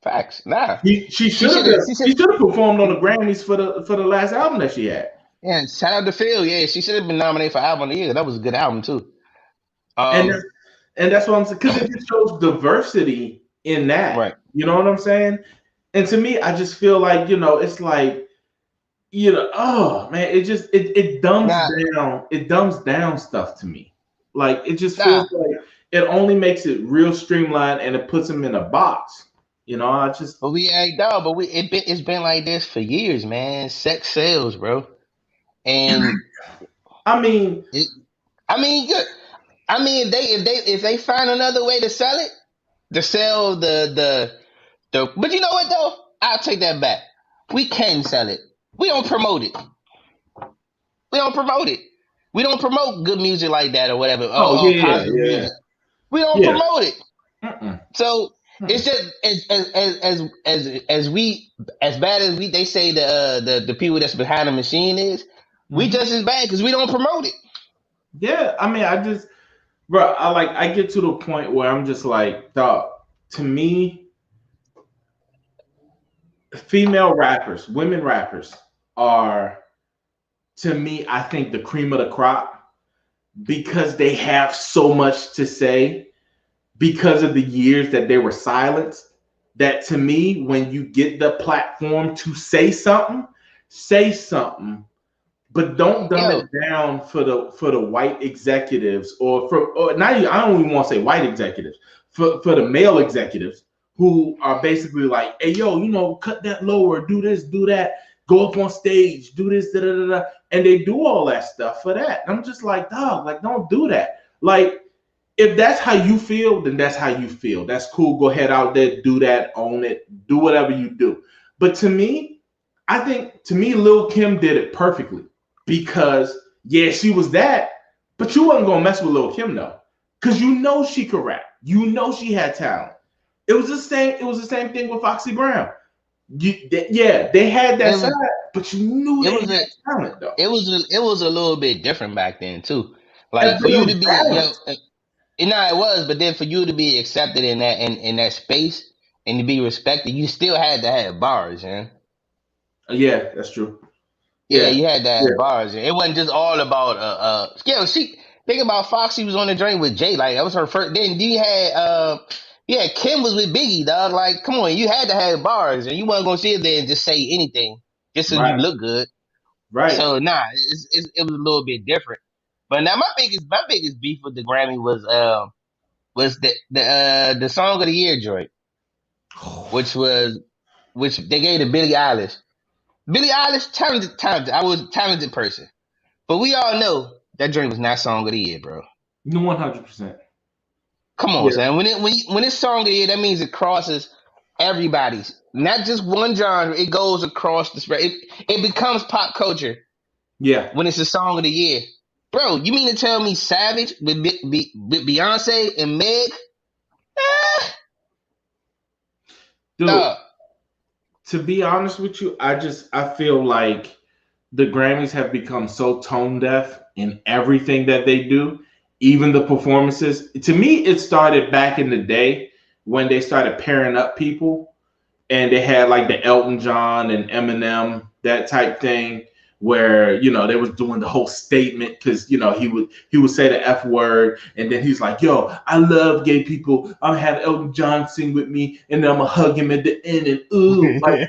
Facts. Nah, She she should should have have. been. She should. She should have performed on the Grammys for the last album that she had. Yeah. Shout out to Phil. Yeah, she should have been nominated for album of the year. That was a good album too. And Um. that's what I'm saying because it just shows diversity in that. Right. You know what I'm saying? And to me, I just feel like it's like oh man, Nah. it dumbs down stuff to me. Like it just Nah. feels like it only makes it real streamlined and it puts them in a box. I just But we act dog. But it's been like this for years, man. Sex sells, bro. And I mean, it. I mean, good. I mean, if they find another way to sell it, to sell the. But you know what though? I'll take that back. We can sell it. We don't promote it. We don't promote it. We don't promote good music like that or whatever, oh or yeah, positive yeah, music. We don't yeah. promote it. Mm-mm, So it's mm-mm. just as we as bad as we they say the people that's behind the machine is, we Mhm. just as bad because we don't promote it. Yeah, I mean, bro, I get to the point where I'm just like, dog. To me, female rappers, women rappers are, to me, I think the cream of the crop because they have so much to say because of the years that they were silenced. That to me, when you get the platform to say something, but don't dumb it Yo, down for the white executives or not even, I don't even want to say white executives for the male executives who are basically like, hey yo, cut that lower, do this, do that, go up on stage, do this, da da da, da. And they do all that stuff for that. And I'm just like, dog, like don't do that. Like if that's how you feel, then that's how you feel. That's cool. Go ahead out there, do that, own it, do whatever you do. But to me, I think Lil Kim did it perfectly because yeah, she was that, but you wasn't gonna mess with Lil Kim though, because she could rap. She had talent. It was the same. It was the same thing with Foxy Brown. Yeah, they had that it side, was but you knew it they was a had talent though. it was a little bit different back then too. And Like but for it you was to be balanced. nah, it was, but then for you to be accepted in that space and to be respected, you still had to have bars, man. Yeah, that's true. Yeah, Yeah, you had to yeah, have bars. It wasn't just all about yo, she think about Foxy was on the joint with Jay, like that was her first. Then you had yeah, Kim was with Biggie, dog. Like, come on, you had to have bars, and you wasn't gonna sit there and just say anything just so you right, look good. right. So nah, it was a little bit different. But now my biggest beef with the Grammy was the song of the year joint, which was which they gave to Billie Eilish. Billie Eilish, talented. I was a talented person. But we all know that joint was not song of the year, bro. 100%. Come on, Yeah, son. When it's song of the year, that means it crosses everybody's, not just one genre. It goes across the spread. It becomes pop culture yeah. when it's a song of the year, bro. You mean to tell me Savage with Beyonce and Meg? Dude, Dog. to be honest with you, I feel like the Grammys have become so tone deaf in everything that they do, even the performances. To me, it started back in the day when they started pairing up people and they had like the Elton John and Eminem, that type thing, where they was doing the whole statement because he would say the F word and then he's like, yo, I love gay people. I'm gonna have Elton John sing with me and then I'm gonna hug him at the end and ooh, like,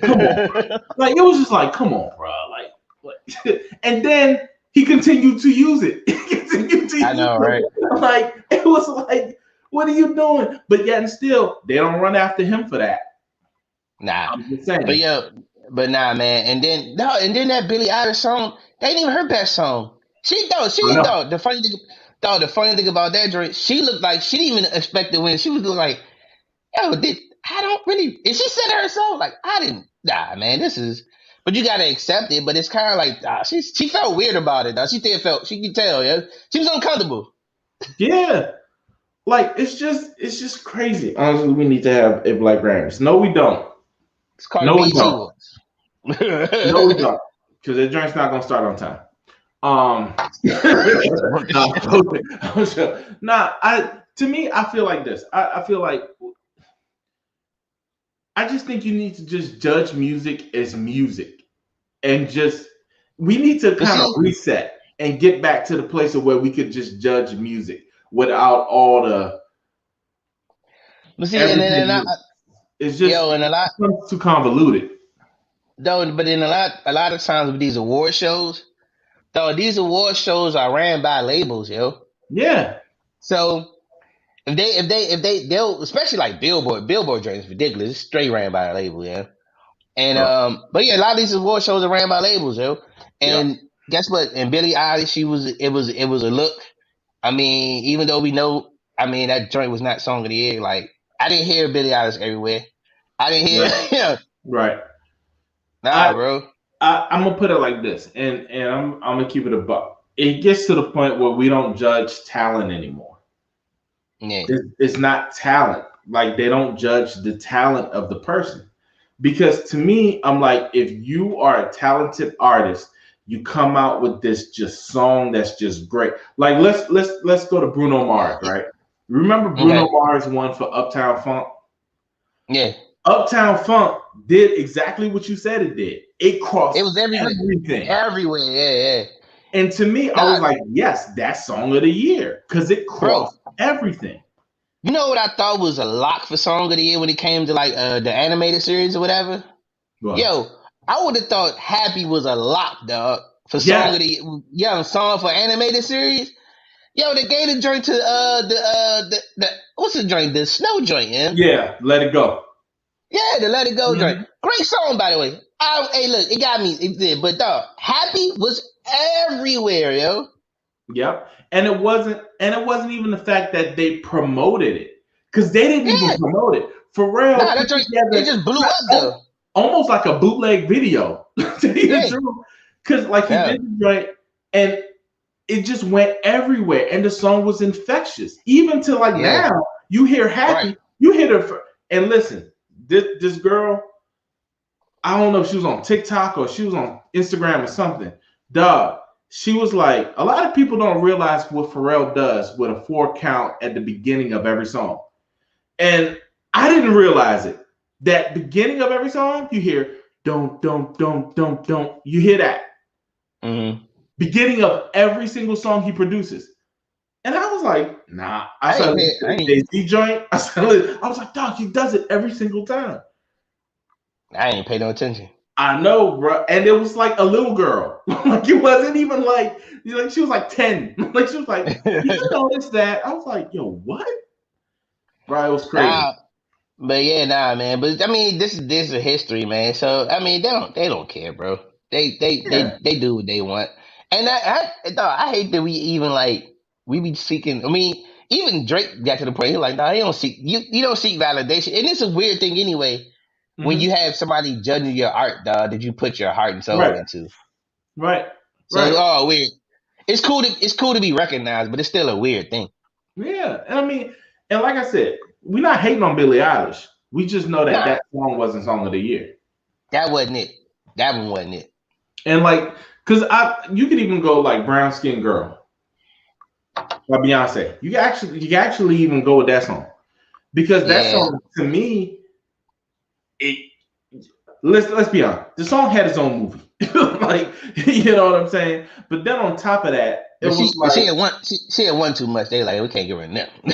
come on, bro. Like, it was just like, come on, bro. And then he continued to use it. He continued to I use know, right? it. Like, it was like, what are you doing? But yet and still, they don't run after him for that. Nah. I'm just But saying. yo, but nah, man. And then that Billie Eilish song, that ain't even her best song. I know. The funny thing about that joint, she looked like she didn't even expect to win. She was like, yo, I don't really, and she said it herself, like, I didn't, nah, man, this is, but you gotta accept it, but it's kind of like, she felt weird about it, she could tell, yeah. She was uncomfortable. Yeah. Like, it's just crazy. Honestly, we need to have a Black Grammys. No, we don't. It's called No, we BET don't. Awards. No, we don't. Because the drink's not gonna start on time. No, I'm sure. Nah, to me, I feel like this. I feel like I just think you need to just judge music as music and just we need to But kind of see, reset and get back to the place of where we could just judge music without all the and then everything. It's just yo, and a lot, it becomes too convoluted. though, but in a lot of times with these award shows, though, these award shows are ran by labels, yo. Yeah, So they'll, especially like Billboard joints is ridiculous. It's straight ran by a label, yeah. And bro. but yeah, a lot of these award shows are ran by labels, yo. Yeah, And guess what? And Billie Eilish, it was a look. I mean, even though we know, I mean, that joint was not song of the year. Like, I didn't hear Billie Eilish everywhere. I didn't hear, right, yeah, right. I, nah, bro. I'm gonna put it like this, and I'm gonna keep it a buck. It gets to the point where we don't judge talent anymore. Yeah, It's not talent. Like, they don't judge the talent of the person. Because to me, I'm like, if you are a talented artist, you come out with this just song that's just great. Like, let's go to Bruno Mars, right? Remember Bruno okay, Mars won for Uptown Funk? yeah. Uptown Funk did exactly what you said it did. It It crossed was everywhere, everything. everywhere. Yeah, yeah. And to me, I was Nah, like, yes, that's song of the year because it bro. crossed everything. You know what I thought was a lock for song of the year when it came to like the animated series or whatever? Well, Yo, I would have thought Happy was a lock, dog, for song yes, of the song for animated series. Yo, they gave the joint to the what's the joint? The snow joint, yeah? yeah, let it go. Yeah, the Let It Go joint. Mhm. Great song, by the way. Hey, look, it got me. It did, but dog, Happy was everywhere, yo. Yep. And it wasn't even the fact that they promoted it. Because they didn't even Yeah, promote it. Pharrell nah, put that joint, it together just blew up though. almost like a bootleg video. To tell you the Yeah, truth. Because like he yeah, did the right and it just went everywhere. And the song was infectious. Even to like yeah, now, you hear right. happy, you hear the and listen, this girl, I don't know if she was on TikTok or she was on Instagram or something. Dog, she was like, a lot of people don't realize what Pharrell does with a 4 count at the beginning of every song. And I didn't realize it. That beginning of every song, you hear don't. You hear that. Mm-hmm. Beginning of every single song he produces. And I was like, nah. I I ain't started pay. listening to the Jay-Z joint. I was like, dog, he does it every single time. I ain't pay no attention. I know, bro. And it was like a little girl. Like, it wasn't even like she was like 10. Like, she was like, you notice that? I was like, yo, what? Bro, it was crazy. Nah, but yeah, nah, man. But I mean, this is a history, man. So I mean, they don't care, bro. Yeah. They do what they want. And dog, I hate that we even like we be seeking. I mean, even Drake got to the point he like, nah, he don't seek you don't seek validation. And it's a weird thing anyway when Hmm. you have somebody judging your art, dog, that you put your heart and soul Right. into. Right. So Right. oh weird. It's cool to be recognized, but it's still a weird thing. Yeah. And I mean, and like I said, we're not hating on Billie Eilish. We just know that Nah, that song wasn't Song of the Year. that wasn't it. That one wasn't it. And like, cause you could even go like Brown Skin Girl by Beyonce. You can actually even go with that song because that Yeah. song to me, it let's be honest, the song had its own movie. Like, you know what I'm saying? But then on top of that, it But was like she had won too much. They like, we can't give her nothing.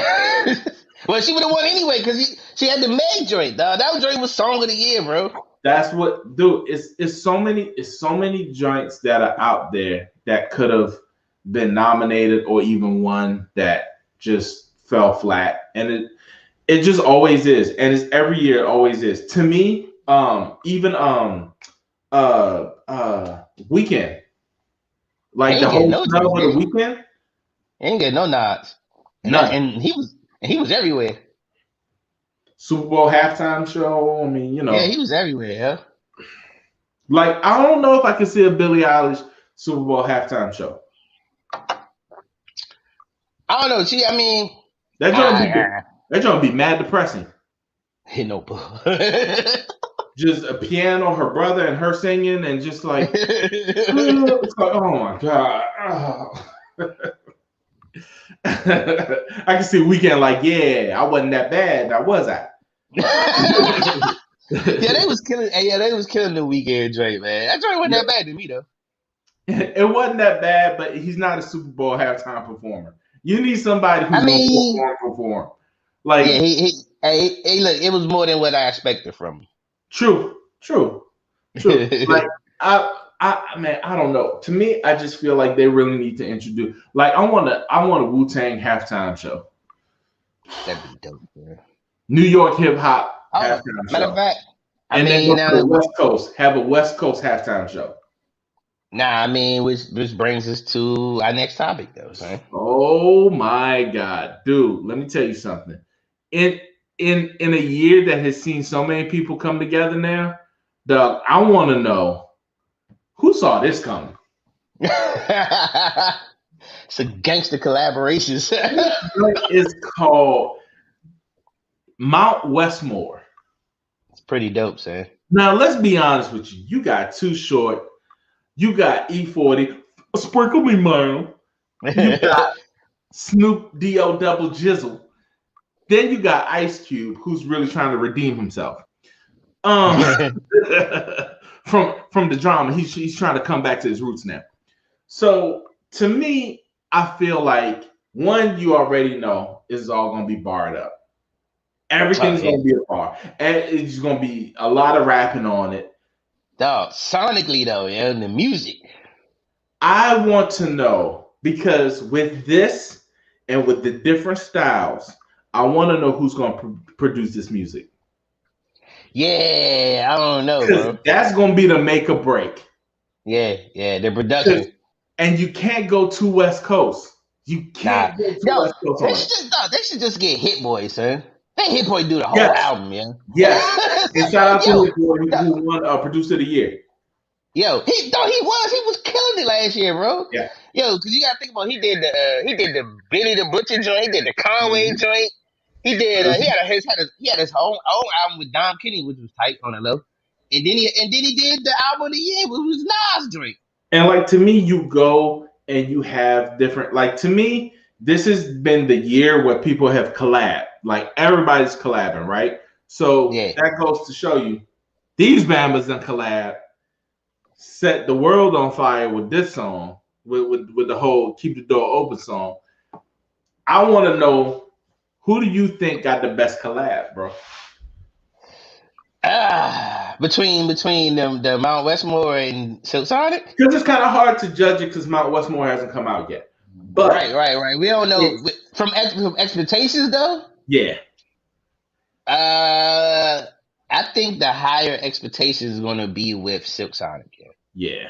Well, she would have won anyway because she had the Meg joint, dog. That joint was Song of the Year, bro. that's what, dude. It's so many joints that are out there that could have been nominated or even won that just fell flat, and it just always is, and it's every year it always is. To me, even Weekend, He like the ain't getting whole no smell joint. of the Weekend, He ain't getting no nods. none. And he was everywhere. Super Bowl halftime show. I mean, Yeah, he was everywhere. Yeah. like I don't know if I can see a Billie Eilish Super Bowl halftime show. I don't know. I mean, That gonna be I that gonna be mad depressing. hit no bull. Just a piano, her brother, and her singing, and just like it's like, oh my god. Oh. I can see Weekend like, yeah, I wasn't that bad, now was I? Yeah, they was killing. Yeah, they was killing the Weekend joint, man. That joint wasn't Yeah. that bad to me though. It wasn't that bad, but he's not a Super Bowl halftime performer. You need somebody I who's gonna mean, perform. yeah, Like, hey, look, it was more than what I expected from true. Like, him. man, I don't know. To me, I just feel like they really need to introduce. Like, I want a Wu-Tang halftime show. That'd be dope, man. New York hip hop Oh, halftime matter of show, fact, I and then mean, go to the West Coast. Have a West Coast halftime show. I mean, which brings us to our next topic, though, son. Oh my God, dude! Let me tell you something. In in a year that has seen so many people come together now, Doug, I want to know who saw this coming. It's a gangster collaboration. It's called Mount Westmore. It's pretty dope, son. Now, let's be honest with you. You got Too Short. You got E40. Sprinkle me, man. You got Snoop D.O. Double Jizzle. Then you got Ice Cube, who's really trying to redeem himself. From the drama, he's trying to come back to his roots now. So to me, I feel like one, you already know is all gonna be barred up. Everything's gonna be a bar, and it's gonna be a lot of rapping on it. Dog, sonically though, yeah, the music. I want to know because with this and with the different styles, I want to know who's gonna produce this music. Yeah, I don't know, bro. That's gonna be the make or break. Yeah, the production. And you can't go to West Coast. You can't go to No, West Coast on it. they should just get Hit Boy, son. Let Hit Boy do the whole Yes. album, yeah. Yes. And shout out to Hit Boy no. who won Producer of the Year. Yo, he was killing it last year, bro. Yeah. Yo, because you gotta think about he did the Benny the Butcher joint, he did the Conway joint, he did he had his own album with Dom Kenny, which was tight on the low, and then he did the album of the year, which was Nas joint. And like to me, you go and you have different. Like to me, this has been the year where people have collabed. Like everybody's collabing, right? So that goes to show you these Bambas done collab, set the world on fire with this song, with the whole "Keep the Door Open" song. I want to know who do you think got the best collab, bro? Between the Mount Westmore and Silk Sonic? Because it's kind of hard to judge it because Mount Westmore hasn't come out yet. But right. We don't know from expectations though. Yeah. I think the higher expectations is going to be with Silk Sonic. Yeah,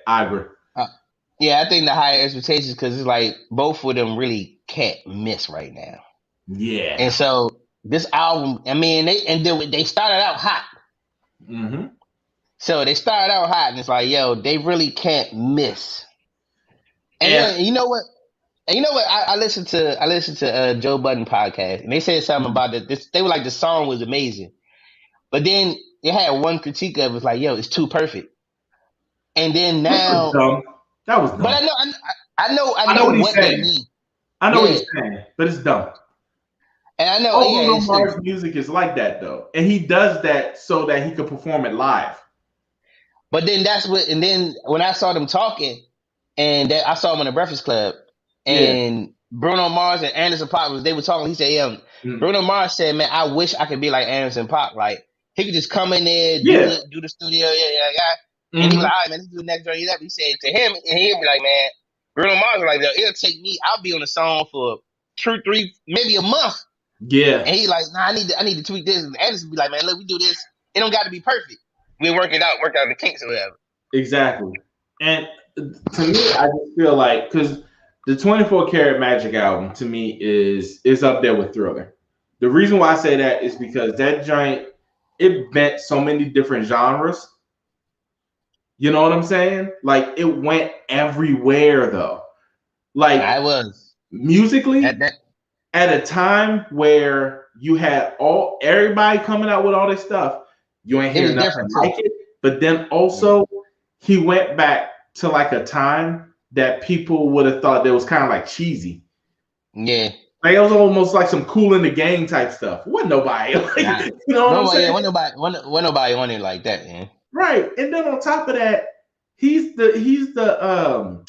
I agree. Yeah, I think the higher expectations because it's like both of them really can't miss right now. Yeah. And so this album, I mean, they started out hot. Mm-hmm. So they started out hot, and it's like, yo, they really can't miss. And then, you know what? And you know what? I listened to Joe Budden podcast, and they said something about this. They were like the song was amazing, but then they had one critique of it was like, "Yo, it's too perfect." And then Which was now, dumb. That was but dumb. I I know know what he's what they saying. mean. I know what Yeah, he's saying, but it's dumb. and I know, All yeah, Bruno it's stupid. Mars music is like that though, and he does that so that he could perform it live. But then that's what, and then when I saw them talking, and I saw them in the Breakfast Club, Yeah. and Bruno Mars and Anderson .Paak they were talking. He said, "Yeah." Bruno Mars said, "Man, I wish I could be like Anderson .Paak. Like he could just come in there, Yeah. do the studio, yeah." And he was like, "All right, man, let's do the next joint." He said to him, and he'd be like, "Man, Bruno Mars was like, it'll take me. I'll be on the song for 2, 3, maybe a month." Yeah. And he like, "Nah, I need to tweak this." And Anderson be like, "Man, look, we do this. It don't got to be perfect. We work out the kinks or whatever." Exactly. And to me, I just feel like because the 24 Karat Magic album to me is up there with Thriller. The reason why I say that is because that giant it bent so many different genres. You know what I'm saying? Like it went everywhere though. Like I was musically that at a time where you had everybody coming out with all this stuff, you ain't it was hearing nothing different like too. it. But then also he went back to like a time that people would have thought that was kind of like cheesy. Yeah. Like it was almost like some Cool in the Gang type stuff. Wasn't nobody like, you know what I'm saying? Wasn't nobody on it like that, man. Right. And then on top of that, he's I'll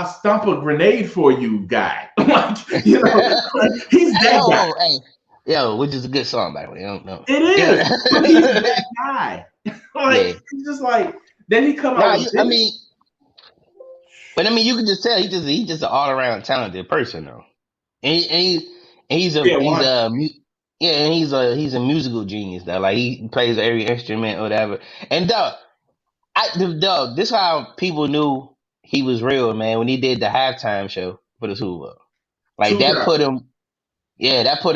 stomp a grenade for you guy. Like, you know, like, he's that guy. Hey. Yo, which is a good song, by the way. I don't know. It is, but he's that guy. Like he's just like then he come out with this. You can just tell he's just an all around talented person though. And he's a musical genius though. Like he plays every instrument or whatever. And this is how people knew he was real, man, when he did the halftime show for the Super Bowl. Like that put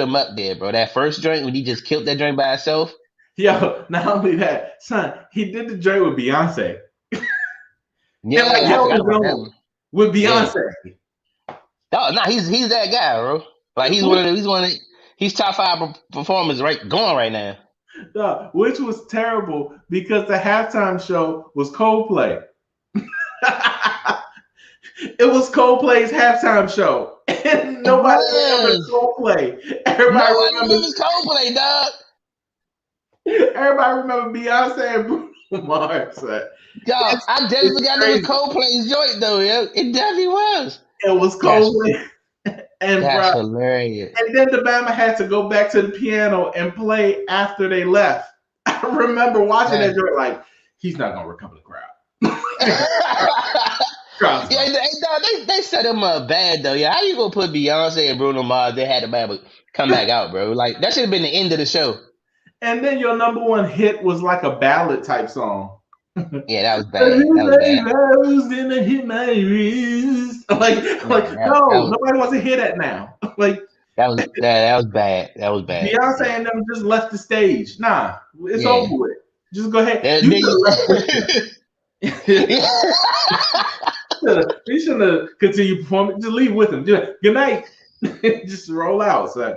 him up there, bro. That first joint when he just killed that joint by himself. Yo, not only that, son, he did the joint with Beyonce. Yeah, like, with Beyonce. Yeah. Oh, no, he's that guy, bro. Like he's top 5 performers going right now. Which was terrible because the halftime show was Coldplay. It was Coldplay's halftime show, and nobody remembers Coldplay. Everybody remembers Coldplay, dog. Everybody remember Beyonce and Bruno Mars. Dog, I definitely forgot it was Coldplay's joint though. Yeah, it definitely was. It was Coldplay. And that's hilarious. And then the Bama had to go back to the piano and play after they left. I remember watching that joint like he's not gonna recover the crowd. Yeah, they set him up bad though. Yeah, how you gonna put Beyonce and Bruno Mars? They had to come back out, bro. Like that should have been the end of the show. And then your number one hit was like a ballad type song. Yeah, that was bad. Nobody wants to hear that now. Like that was bad. That was bad. Beyonce and them just left the stage. Nah, it's over with. Just go ahead. You shouldn't have continued performing. Just leave with him. Good night. Just roll out, son.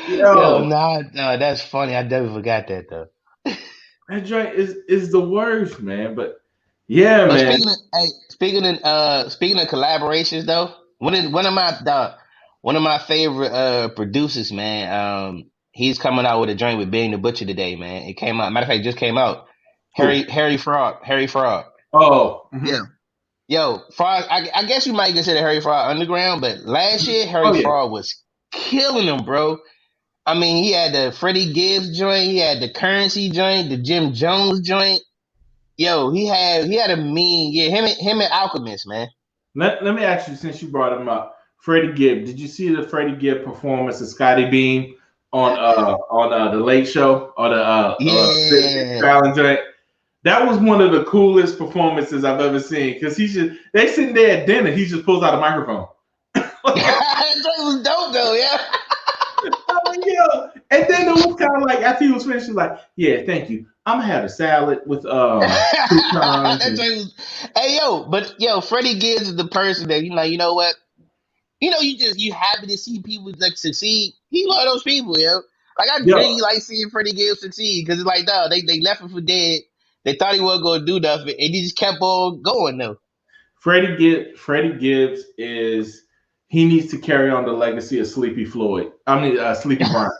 No, that's funny. I never forgot that though. That joint is the worst, man. But yeah, man. Speaking of collaborations though, one of my favorite producers, man. He's coming out with a joint with Benny the Butcher today, man. It came out. Matter of fact, it just came out. Harry Frog. Oh, yeah. Yo, Frog. I guess you might consider Harry Frog underground, but last year Harry Frog was killing him, bro. I mean, he had the Freddie Gibbs joint, he had the Currency joint, the Jim Jones joint. Yo, he had a mean him and Alchemist, man. Let me ask you, since you brought him up, Freddie Gibbs. Did you see the Freddie Gibbs performance of Scotty Beam on the Late Show or the Challenge joint? That was one of the coolest performances I've ever seen because they sitting there at dinner, he just pulls out a microphone. That was dope though, yeah. Yeah. And then it was kind of like after he was finished, he was like, "Yeah, thank you. I'm gonna have a salad with croutons That and joint was, hey yo, but yo, Freddie Gibbs is the person that you know what? You happy to see people like succeed. He one of those people, yo. Like I yo, really like seeing Freddie Gibbs succeed because it's like, dog, they left him for dead. They thought he wasn't gonna do nothing, and he just kept on going though. Freddie Gibbs is he needs to carry on the legacy of Sleepy Floyd. I mean Sleepy Brown.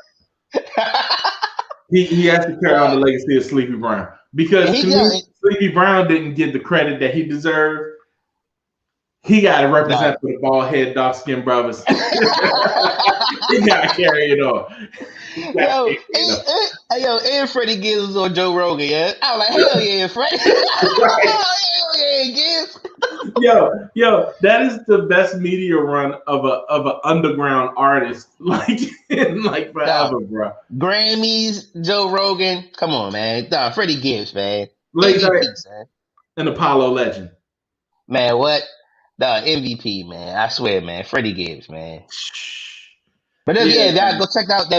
He has to carry on the Dog, legacy of Sleepy Brown because to he me, got Sleepy Brown didn't get the credit that he deserved. He got to dog. represent for the bald head, dark skinned brothers. He got to carry it on. He got to Yo, carry it on. and Freddie Gibbs was on Joe Rogan, yeah. I was like, hell yeah, Freddie. Right. Hell yeah, Gibbs. Yo, that is the best media run of an underground artist, like in like Dog, forever, bro. Grammys, Joe Rogan. Come on, man. Dog, Freddie Gibbs, man. Like MVP, man. an Apollo legend. Man, what? Dog, MVP, man. I swear, man. Freddie Gibbs, man. But Yeah, yeah, dog, go check out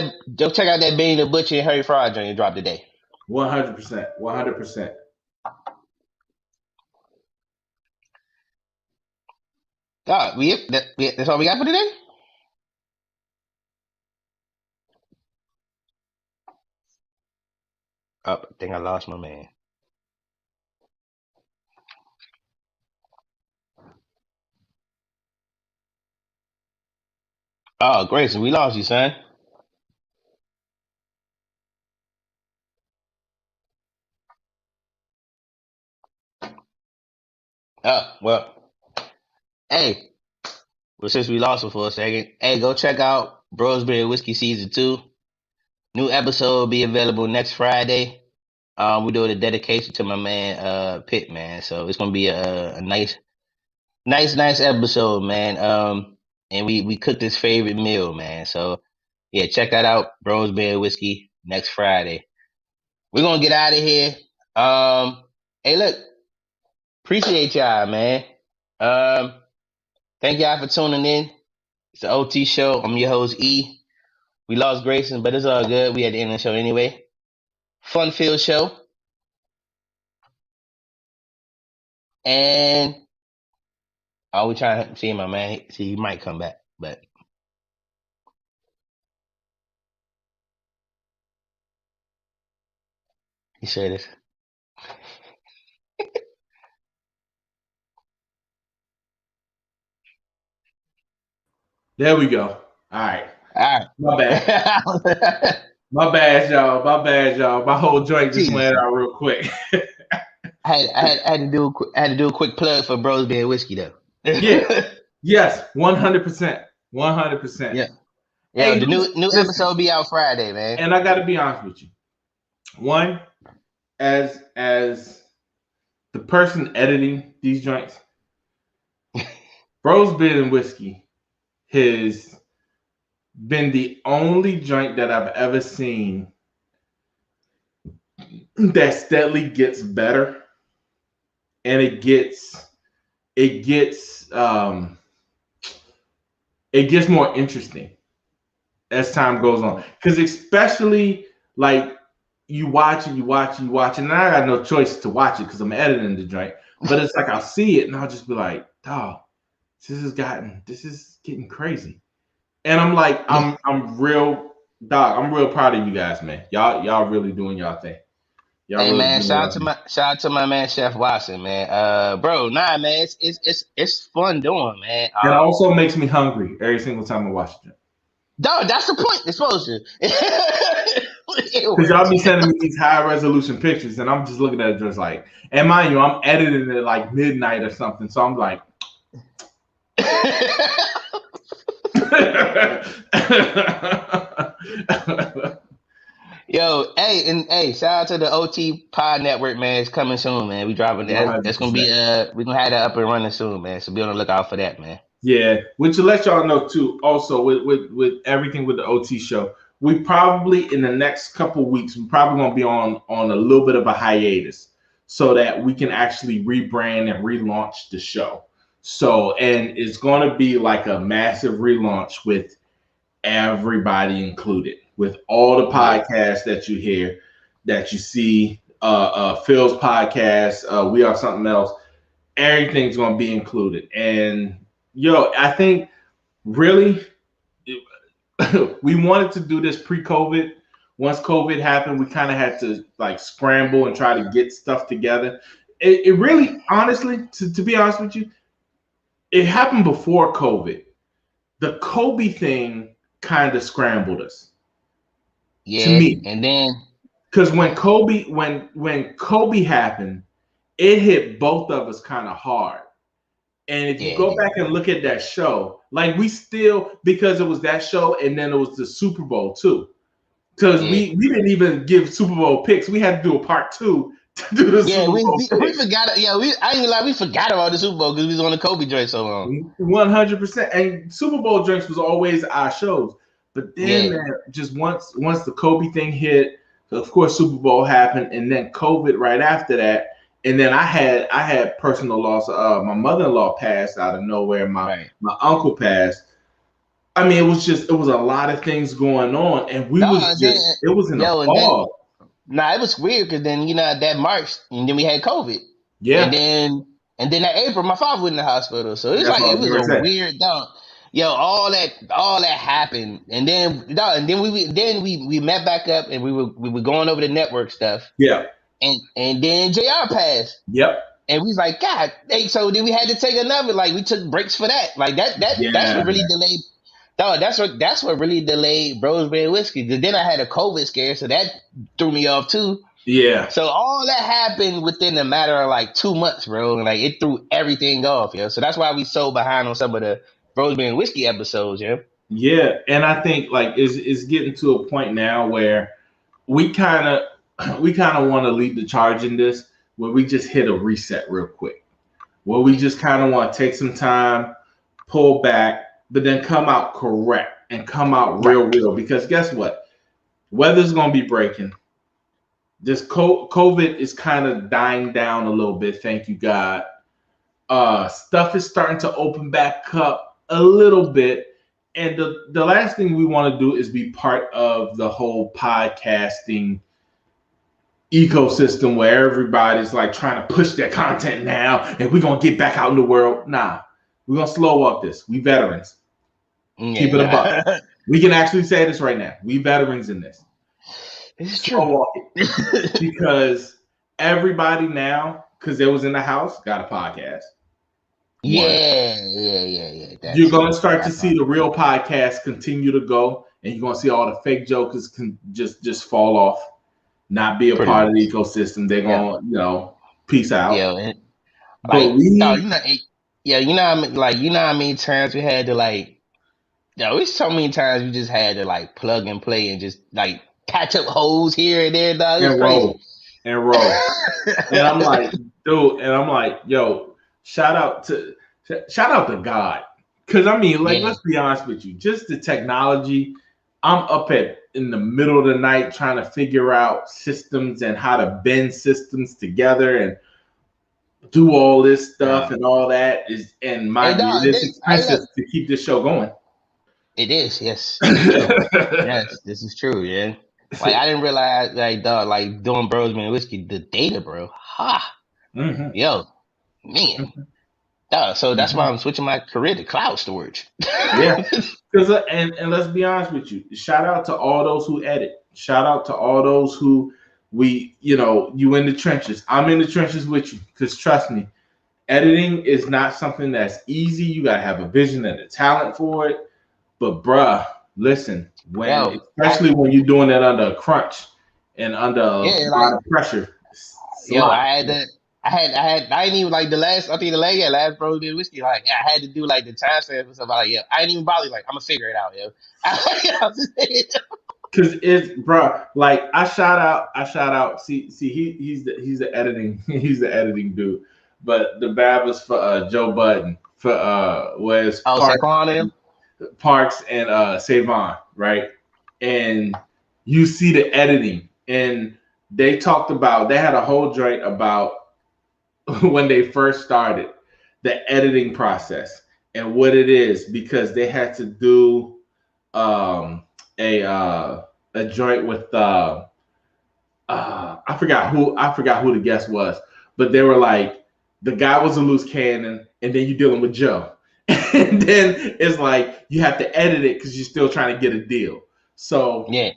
that Benny the Butcher and Harry Fraud joint you dropped today. 100%, 100%. Dog, that's all we got for today? Oh, I think I lost my man. Oh, Grayson, we lost you, son. Oh, well, hey, well, since we lost him for a second, hey, go check out Brosberry Whiskey Season 2. New episode will be available next Friday. We're doing a dedication to my man, Pitt, man. So it's gonna be a nice episode, man. And we cooked his favorite meal, man. So yeah, check that out, Brosberry Whiskey next Friday. We're gonna get out of here. Hey, look, appreciate y'all, man. Um, thank y'all for tuning in. It's the OT show. I'm your host E. We lost Grayson, but it's all good. We had to end the show anyway. Fun filled show. And we trying to see my man. See, he might come back, but he said this. There we go. All right. All My bad. right. My bad, y'all. My bad, y'all. My whole joint just Jesus. went out real quick. I had to do a quick plug for Bros Beer Whiskey though. Yeah. Yes. 100%. 100%. Yeah. Yeah. Hey, The new listen, episode be out Friday, man. and I got to be honest with you. One, as the person editing these joints, Bros Beer and Whiskey has been the only joint that I've ever seen that steadily gets better, and it gets more interesting as time goes on. Because especially like you watch and you watch and you watch, and I got no choice to watch it because I'm editing the joint. But it's like I'll see it and I'll just be like, dog, this is getting crazy. And I'm like, I'm real proud of you guys, man. Y'all really doing y'all thing. Y'all Hey really man, doing y'all thing. shout out to my man Chef Watson, man. Bro, nah, man, it's fun doing, man. It also makes me hungry every single time I watch it. Dog, that's the point. It's supposed to. Because y'all be sending me these high resolution pictures, and I'm just looking at it just like, and mind you, I'm editing it like midnight or something. So I'm like, Yo, hey, shout out to the OT Pod Network, man. It's coming soon, man. We dropping that. That's gonna be we're gonna have that up and running soon, man. So be on the lookout for that, man. Yeah, which will let y'all know too. Also, with everything with the OT show, we probably in the next couple weeks, we probably gonna be on a little bit of a hiatus, so that we can actually rebrand and relaunch the show. So, and it's gonna be like a massive relaunch with everybody included, with all the podcasts that you hear, that you see, Phil's podcast, We Are Something Else. Everything's gonna be included. And I think really we wanted to do this pre-COVID. Once COVID happened, we kind of had to like scramble and try to get stuff together. It really, honestly, to be honest with you, it happened before COVID. The Kobe thing kind of scrambled us. Yeah, to me, and then because when Kobe happened, it hit both of us kind of hard. And if you go back and look at that show, like we still, because it was that show and then it was the Super Bowl too. Because we didn't even give Super Bowl picks. We had to do a part 2 to do the Super Bowl picks. We forgot. Yeah, I ain't lie. We forgot about the Super Bowl because we was on the Kobe joint so long. 100%. And Super Bowl drinks was always our shows. But then man, just once the Kobe thing hit, of course Super Bowl happened, and then COVID right after that. And then I had personal loss. My mother-in-law passed out of nowhere. My uncle passed. I mean, it was a lot of things going on, and it was in a fog. It was weird because then that March, and then we had COVID. Yeah. And then that April, my father was in the hospital, so it was a weird dog. All that happened, and then we met back up, and we were going over the network stuff. Yeah. And then JR passed. Yep. And we was like, God, so then we had to take another. Like we took breaks for that. Like that's what really delayed. Dog, that's what really delayed Bros Beer Whiskey. Then I had a COVID scare, so that threw me off too. Yeah. So all that happened within a matter of like 2 months, bro. And like it threw everything off, So that's why we so behind on some of the Bros Beer Whiskey episodes, Yeah, and I think like it's getting to a point now where we kind of want to lead the charge in this, where we just hit a reset real quick, where we just kind of want to take some time, pull back, but then come out correct and come out real. Because guess what? Weather's going to be breaking. This COVID is kind of dying down a little bit. Thank you, God. Stuff is starting to open back up a little bit. And the last thing we want to do is be part of the whole podcasting ecosystem where everybody's like trying to push their content now and we're going to get back out in the world. Nah, we're going to slow walk this. We veterans. Keep it a buck. We can actually say this right now. We veterans in this. It's slow true. walk it. Because everybody now, because they was in the house, got a podcast. Yeah. You're going to start to see the real podcasts continue to go, and you're going to see all the fake jokers can just fall off. Not be a part of the ecosystem. They're gonna, peace out. Yeah, but you know how many times we had to like, it's so many times we just had to like plug and play and just like patch up holes here and there, dog. And roll. And I'm like, dude, yo, shout out to God, because I mean, like, let's be honest with you, just the technology. I'm up in the middle of the night trying to figure out systems and how to bend systems together and do all this stuff and all that it's expensive to keep this show going. It is, yes. Yes, this is true, yeah. Like I didn't realize, like doing Bros Man Whiskey, the data, bro. Yo, man. So that's why I'm switching my career to cloud storage. Yeah. Because and let's be honest with you. Shout out to all those who edit. Shout out to all those who you in the trenches. I'm in the trenches with you. Because trust me, editing is not something that's easy. You gotta have a vision and a talent for it. But bruh, listen, especially when you're doing it under a crunch and under a lot of pressure. I didn't even like last Bros Beer Whiskey. Like, I had to do like the time stamp and stuff. Like, I didn't even bother. Like, I'm gonna figure it out, Because it's, bro, like I shout out. See, he's the editing dude. But the bad was for Joe Budden for was Parks and Savon, right? And you see the editing, and they had a whole joint about when they first started the editing process and what it is, because they had to do a joint with I forgot who the guest was, but they were like, the guy was a loose cannon, and then you're dealing with Joe, and then it's like you have to edit it because you're still trying to get a deal. So Yeah.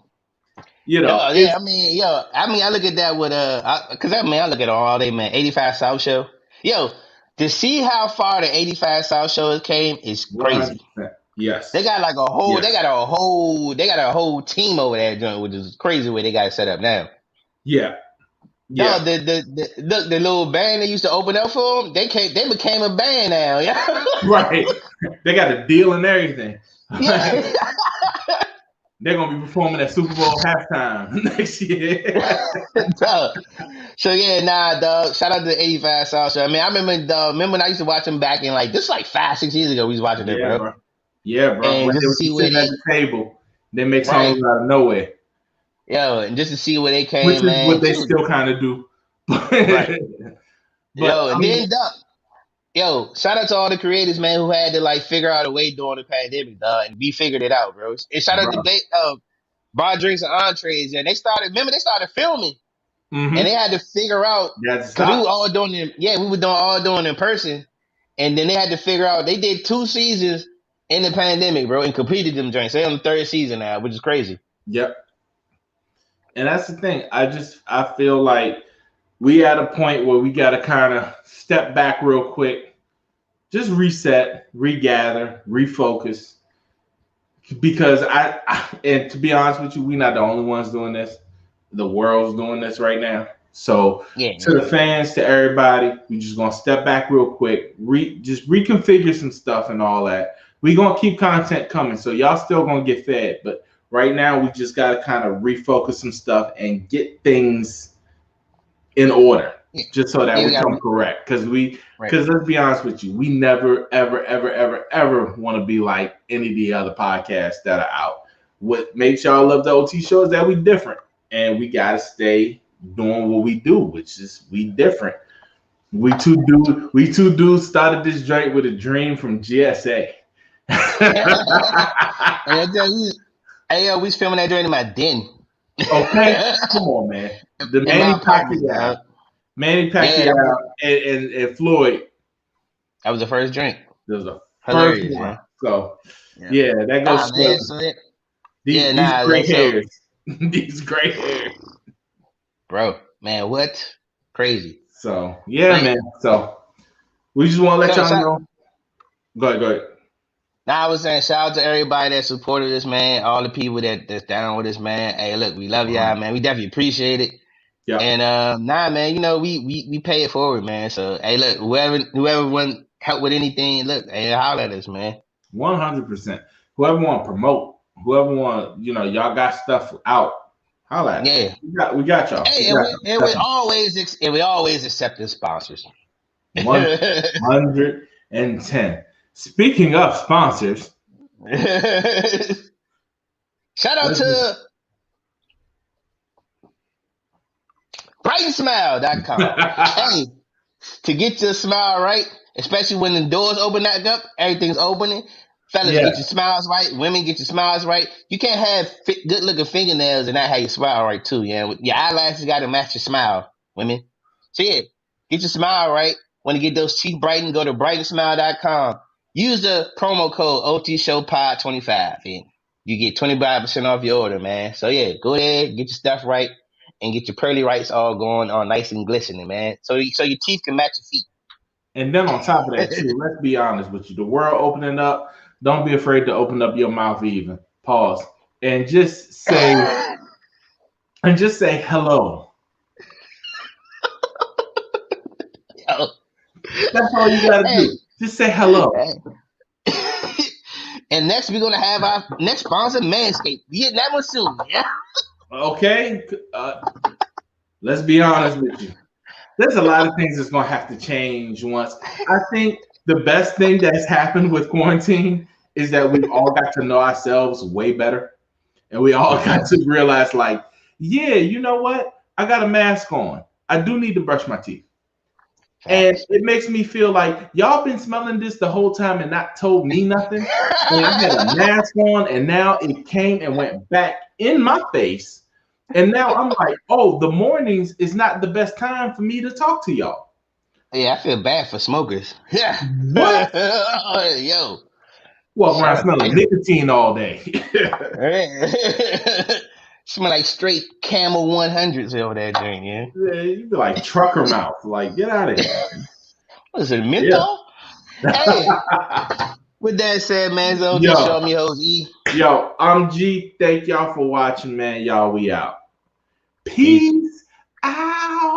it's I look at that with I look at it all day, man. 85 South Show. Yo, to see how far the 85 South Show has came is 100%. crazy. Yes. They got like a whole, Yes. they got a whole team over there joint, which is crazy where they got it set up now. Yeah. No, Yeah. the little band that used to open up for them, they became a band now. Yeah. Right. They got a deal and everything. Yeah. They're gonna be performing at Super Bowl halftime next year. Dog. So yeah, nah, dog. Shout out to the 85 South Show. I mean, I remember, dog, remember when I used to watch them back in like this, like 5, 6 years ago. We was watching it, Yeah, bro. bro. Yeah, bro. And When just they to were see where sitting at they, the table, they make right, songs out of nowhere, and just to see where they which came, is what man. they Just still kind of do. right, But I and mean, then, dog, shout out to all the creators, man, who had to like figure out a way during the pandemic, dog, and we figured it out, bro. And shout out to bro. Bar Drinks and Entrees, and they started filming. And they Mm-hmm. had to figure out That's because we were stop. all doing it. Yeah, we were all doing it in person, and then they had to figure out. They did 2 seasons in the pandemic, bro, and completed them joints. They on the third season now, which is crazy. Yep. And that's the thing. I feel like we at a point where we got to kind of step back real quick, just reset, regather, refocus. Because and to be honest with you, we're not the only ones doing this. The world's doing this right now. So Yeah, to the fans, to everybody, we just gonna step back real quick, just reconfigure some stuff and all that. We gonna keep content coming, so y'all still gonna get fed. But right now, we just gotta kind of refocus some stuff and get things in order, yeah, just so that yeah. we We got come correct. right. Because let's be honest with you, we never, ever, ever, ever, ever want to be like any of the other podcasts that are out. What makes y'all love the OT show is that we different, and we gotta stay doing what we do, which is we different. We two dudes started this joint with a dream from GSA. And I tell you, we was filming that joint in my den. Okay, come on, man. The In my Manny apartment, Pacquiao, dog. Manny Yeah, Pacquiao, and Floyd. that was the first drink. There was the first Hilarious, one. man. So Yeah. yeah, that goes Nah, to man. So yeah, these nah. gray So, hairs. These gray hairs. bro, man, what? Crazy. So yeah, But man. So we just want to let so y'all shout, know. Go ahead, go ahead. Now I was saying shout out to everybody that supported us, man. All the people that's down with us, man. Hey, look, we love y'all, man. We definitely appreciate it. Yep. And man, we pay it forward, man. So hey, look, whoever want help with anything, look, hey, holler at us, man. 100%. Whoever want to promote, whoever want, y'all got stuff out. Holla at us. Yeah. We got y'all. Hey, We got y'all. we always accept the sponsors. 110. Speaking of sponsors, Shout out to brightensmile.com. Hey, to get your smile right, especially when the doors open back up, everything's opening. Fellas, yeah, get your smiles right. Women, get your smiles right. You can't have good looking fingernails and not have your smile right too. Yeah, your eyelashes got to match your smile, women. So yeah, get your smile right. Want to get those teeth brightened? Go to brightensmile.com. Use the promo code OTShowPod25 and you get 25% off your order, man. So yeah, go there, get your stuff right, and get your pearly whites all going on nice and glistening, man. So your teeth can match your feet. and then on top of that too, let's be honest with you. The world opening up. Don't be afraid to open up your mouth even. Pause and just say hello. Yo. That's all you gotta Hey. do. Just say hello. And next, we're gonna have our next sponsor, Manscaped. We get that one soon, yeah. Okay. Let's be honest with you. There's a lot of things that's gonna have to change once. I think the best thing that's happened with quarantine is that we've all got to know ourselves way better, and we all got to realize, like, yeah, you know what? I got a mask on. I do need to brush my teeth. And it makes me feel like y'all been smelling this the whole time and not told me nothing. And I had a mask on, and now it came and went back in my face And now I'm like, oh, the mornings is not the best time for me to talk to y'all. Yeah, I feel bad for smokers. Yeah. What? Yo, Walk shut around up, smelling man. nicotine all day. Smell like straight Camel 100s over that drink, yeah. Yeah, you be like trucker mouth. Like, get out of here. What is it, Yeah. menthol? Hey, with that said, man, so just Yo, show me hoes E. I'm G. Thank y'all for watching, man. Y'all, we out. Peace. Peace out.